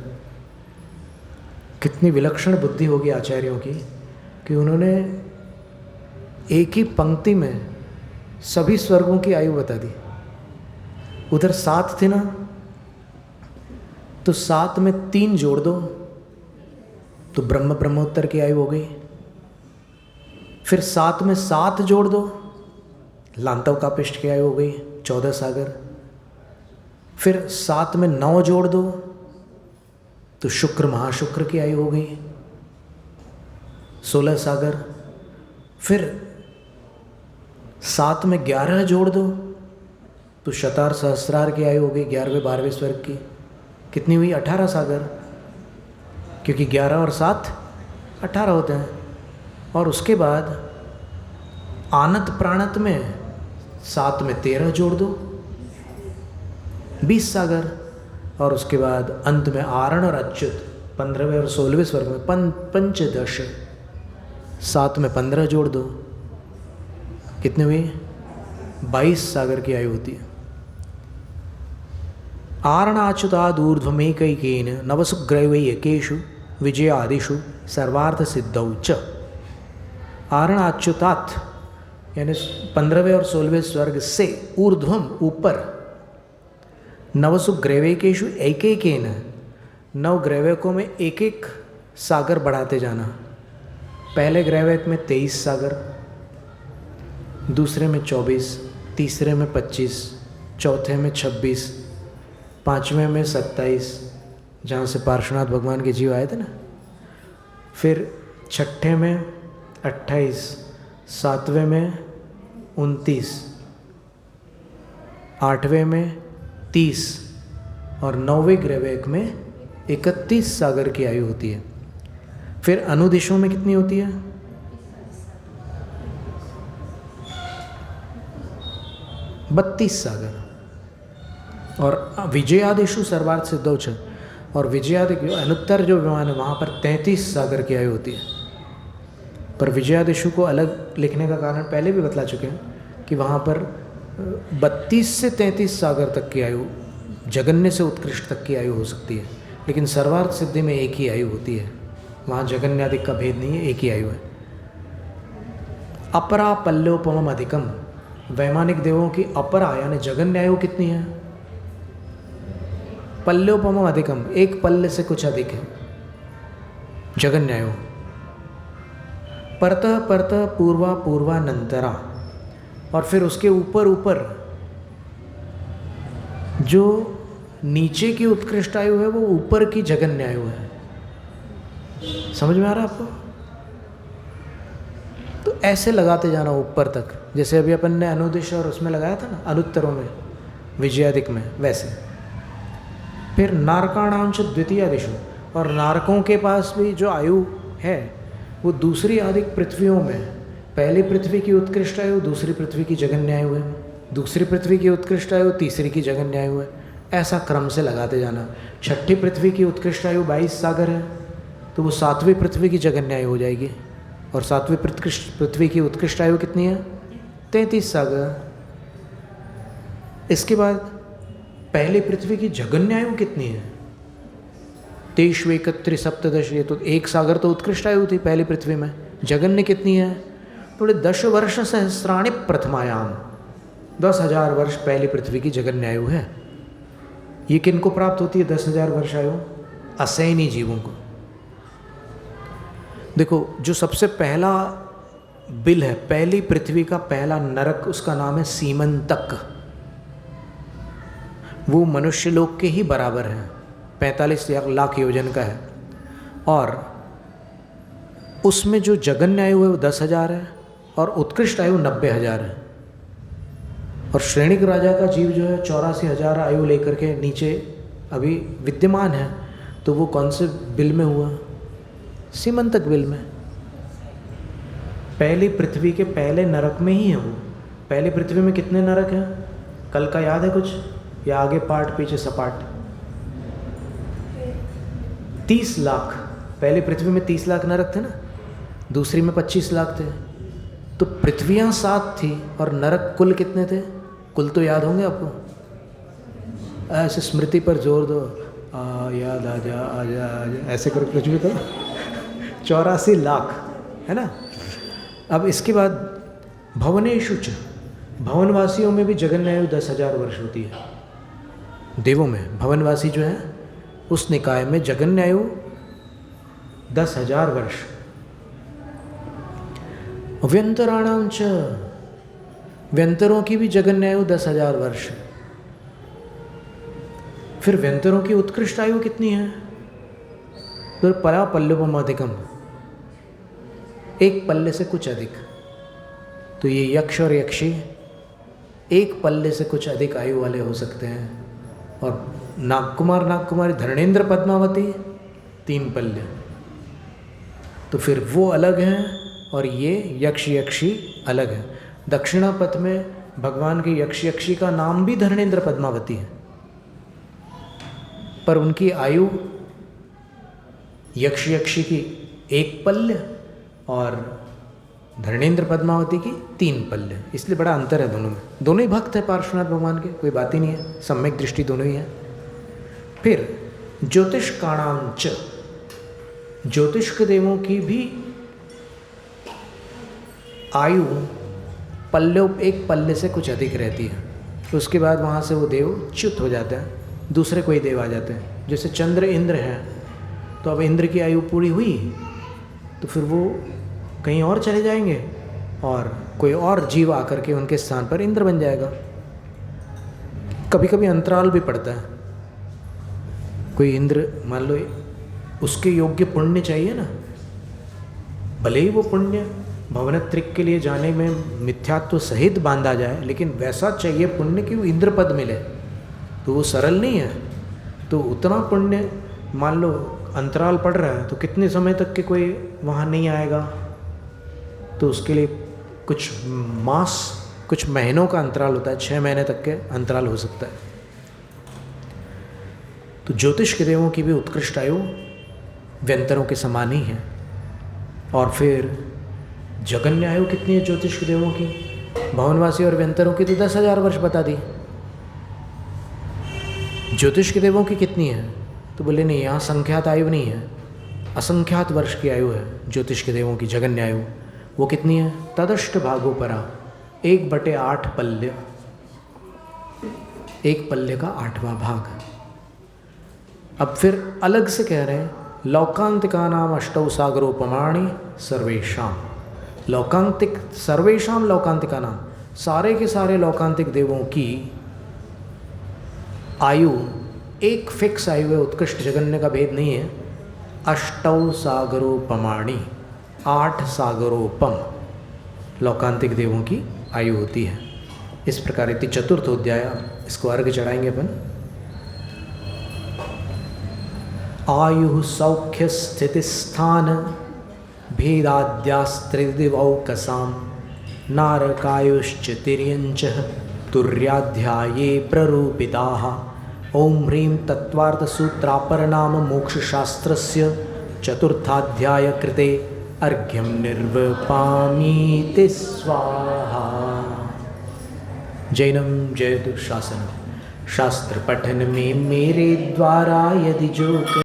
कितनी विलक्षण बुद्धि होगी आचार्यों की कि उन्होंने एक ही पंक्ति में सभी स्वर्गों की आयु बता दी। उधर 7 थे ना, तो 7 में 3 जोड़ दो तो ब्रह्मोत्तर की आयु हो गई। फिर 7 में 7 जोड़ दो, लांतव का पिष्ट की आयु हो गई 14 सागर। फिर 7 में 9 जोड़ दो तो शुक्र महाशुक्र की आयु हो गई 16 सागर। फिर 7 में 11 जोड़ दो तो शतार सहस्रार की आयु हो गई 11वें 12वें स्वर्ग की। कितनी हुई? 18 सागर, क्योंकि 11 और 7 18 होते हैं। और उसके बाद आनत प्राणत में 7 में 13 जोड़ दो 20 सागर। और उसके बाद अंत में आरण और अच्युत 15वें और 16वें स्वर्ग में पंचदश, 7 में 15 जोड़ दो, कितने हुई? 22 सागर की आयु होती है। आरणाच्युतादूर्ध्वमेकैकेन नवसुग्रैवैकेषु विजयादिषु सर्वार्थ सिद्धौ च। आरणाच्युतात् यानी 15वें और 16वें स्वर्ग से ऊर्ध्वम ऊपर, नवसुग्रैवैकेषु एकैकेन 9 ग्रैवकों में एक एक सागर बढ़ाते जाना। पहले ग्रैवक में 23 सागर, दूसरे में 24, तीसरे में 25, चौथे में 26, 5वें में 27 जहाँ से पार्श्वनाथ भगवान के जीव आए थे ना। फिर 6ठे में 28, 7वें में 29, 8वें में 30 और 9वें ग्रैवक में 31 सागर की आयु होती है। फिर अनुदिशों में कितनी होती है? 32 सागर। और विजयादिशु सर्वार्थ सिद्धौ च, और विजयादि अनुत्तर जो विमान है वहाँ पर 33 सागर की आयु होती है। पर विजयादिशु को अलग लिखने का कारण पहले भी बतला चुके हैं कि वहाँ पर 32 से 33 सागर तक की आयु, जगन्य से उत्कृष्ट तक की आयु हो सकती है, लेकिन सर्वार्थ सिद्धि में एक ही आयु होती है। वहाँ जगन्यादिक का भेद नहीं है, एक ही आयु है। अपरा पल्योपम अधिकम, वैमानिक देवों की अपरा यानी जगन्य आयु कितनी है? पल्योपम अधिकम, एक पल्ले से कुछ अधिक है जगन्य आयु। परतः परतः पूर्वा पूर्वानंतरा, और फिर उसके ऊपर ऊपर जो नीचे की उत्कृष्ट आयु है वो ऊपर की जगन्य आयु है। समझ में आ रहा है आपको? तो ऐसे लगाते जाना ऊपर तक, जैसे अभी अपन ने अनुदिश और उसमें लगाया था ना, अनुत्तरों में, विजयादिक में, वैसे। फिर नारकाणांश द्वितीय दिशु, और नारकों के पास भी जो आयु है वो दूसरी आदिक पृथ्वियों में, पहली पृथ्वी की उत्कृष्ट आयु दूसरी पृथ्वी की जगन्य आयु है, दूसरी पृथ्वी की उत्कृष्ट आयु तीसरी की जगन्य आयु है। ऐसा क्रम से लगाते जाना। 6ठी पृथ्वी की उत्कृष्ट आयु 22 सागर है, तो वो 7वीं पृथ्वी की जगन्य आयु हो जाएगी। और 7वीं पृथ्वी की उत्कृष्ट आयु कितनी है? 33 सागर। इसके बाद पहली पृथ्वी की जगन्य आयु कितनी है? 23 सप्तदश, ये तो 1 सागर तो उत्कृष्ट आयु थी पहली पृथ्वी में। जगन्य कितनी है? थोड़े 10 वर्ष सहस्राणि प्रथमायाम, 10,000 वर्ष पहली पृथ्वी की जगन्य आयु है। ये किनको प्राप्त होती है 10,000 वर्ष आयु? असैनी जीवों को। देखो, जो सबसे पहला बिल है, पहली पृथ्वी का पहला नरक, उसका नाम है सीमंतक। वो मनुष्य लोक के ही बराबर है, 45 लाख योजन का है। और उसमें जो जगन्य आयु है वो 10,000 है और उत्कृष्ट आयु 90,000 है। और श्रेणिक राजा का जीव जो है 84,000 आयु लेकर के नीचे अभी विद्यमान है। तो वो कौन से बिल में हुआ? सीमंतक बिल में। पहली पृथ्वी के पहले नरक में ही है वो। पहली पृथ्वी में कितने नरक हैं? कल का याद है कुछ, या आगे पाठ पीछे सपाट? 30 लाख। पहले पृथ्वी में 30 लाख नरक थे ना, दूसरी में 25 लाख थे। तो पृथ्वियाँ 7 थी और नरक कुल कितने थे? कुल तो याद होंगे आपको, ऐसे स्मृति पर जोर दो, याद आ जा आ जा आ जा, ऐसे करो कुछ भी करो। 84 लाख है ना। अब इसके बाद भवनेषु च, भवनवासियों में भी जगन्यायु 10,000 वर्ष होती है। देवों में भवनवासी जो है उस निकाय में जगन्यायु 10,000 वर्ष। व्यंतराणाम च, व्यंतरों की भी जगन्यायु 10,000 वर्ष। फिर व्यंतरों की उत्कृष्ट आयु कितनी है? तो परा पल्लवम अधिकम, एक पल्ले से कुछ अधिक। तो ये यक्ष और यक्षी एक पल्ले से कुछ अधिक आयु वाले हो सकते हैं। और नागकुमार नागकुमारी धर्णेंद्र पद्मावती 3 पल्ले। तो फिर वो अलग हैं और ये यक्ष यक्षी अलग है। दक्षिणापथ में भगवान के यक्ष यक्षी का नाम भी धर्णेंद्र पद्मावती है, पर उनकी आयु यक्ष यक्षी की 1 पल्ले और धर्णेंद्र पद्मावती की 3 पल्ले। इसलिए बड़ा अंतर है दोनों में। दोनों ही भक्त है पार्श्वनाथ भगवान के, कोई बात ही नहीं है, सम्यक दृष्टि दोनों ही है। फिर ज्योतिष्काणाम च, ज्योतिष्क देवों की भी आयु पल्ले, 1 पल्ले से कुछ अधिक रहती है। तो उसके बाद वहाँ से वो देव च्युत हो जाते हैं, दूसरे कोई देव आ जाते हैं। जैसे चंद्र इंद्र हैं, तो अब इंद्र की आयु पूरी हुई तो फिर वो कहीं और चले जाएंगे और कोई और जीव आकर के उनके स्थान पर इंद्र बन जाएगा। कभी कभी अंतराल भी पड़ता है। कोई इंद्र मान लो, उसके योग्य पुण्य चाहिए ना, भले ही वो पुण्य भवनत्रिक के लिए जाने में मिथ्यात्व सहित बांधा जाए, लेकिन वैसा चाहिए पुण्य कि वो इंद्र पद मिले। तो वो सरल नहीं है। तो उतना पुण्य मान लो अंतराल पड़ रहा है, तो कितने समय तक के कोई वहाँ नहीं आएगा, तो उसके लिए कुछ मास, कुछ महीनों का अंतराल होता है, 6 महीने तक के अंतराल हो सकता है। तो ज्योतिष के देवों की भी उत्कृष्ट आयु व्यंतरों के समान ही है। और फिर जगन्य आयु कितनी है ज्योतिष के देवों की? भवनवासी और व्यंतरों की तो 10,000 वर्ष बता दी। ज्योतिष के देवों की कितनी है? तो बोले नहीं, यहाँ संख्यात आयु नहीं है, असंख्यात वर्ष की आयु है ज्योतिष के देवों की जगन्य आयु। वो कितनी है? तदष्ट भागोपरा, 1/8 पल्ले, 1 पल्ले का 8वां भाग। अब फिर अलग से कह रहे हैं, लौकांतिका नाम अष्टौ सागरोपमाणि सर्वेशाम। लौकांतिक, सर्वेशाम लौकांतिका नाम, सारे के सारे लौकांतिक देवों की आयु एक फिक्स आयु है, उत्कृष्ट जगन्य का भेद नहीं है। अष्टौ सागरोपमाणि, 8 सागरोपम लौकांतिक देवों की आयु होती है। इस प्रकार इति चतुर्थोध्याय, इसको अर्घ चढ़ाएंगे अपन। आयु सौख्य स्थिति स्थान भेदाद्यास्त्रिदिवौकसाम नारकायुश्च तिर्यञ्च तुर्याध्याये प्ररूपिताः। ओम ह्रीं तत्त्वार्थसूत्रापरनाम मोक्षशास्त्रस्य चतुर्थाध्याय कृते अर्घ्यं निर्वपामीति स्वाहा। जैनम जयतु शासनम, शास्त्र पठन में मेरे द्वारा यदि जो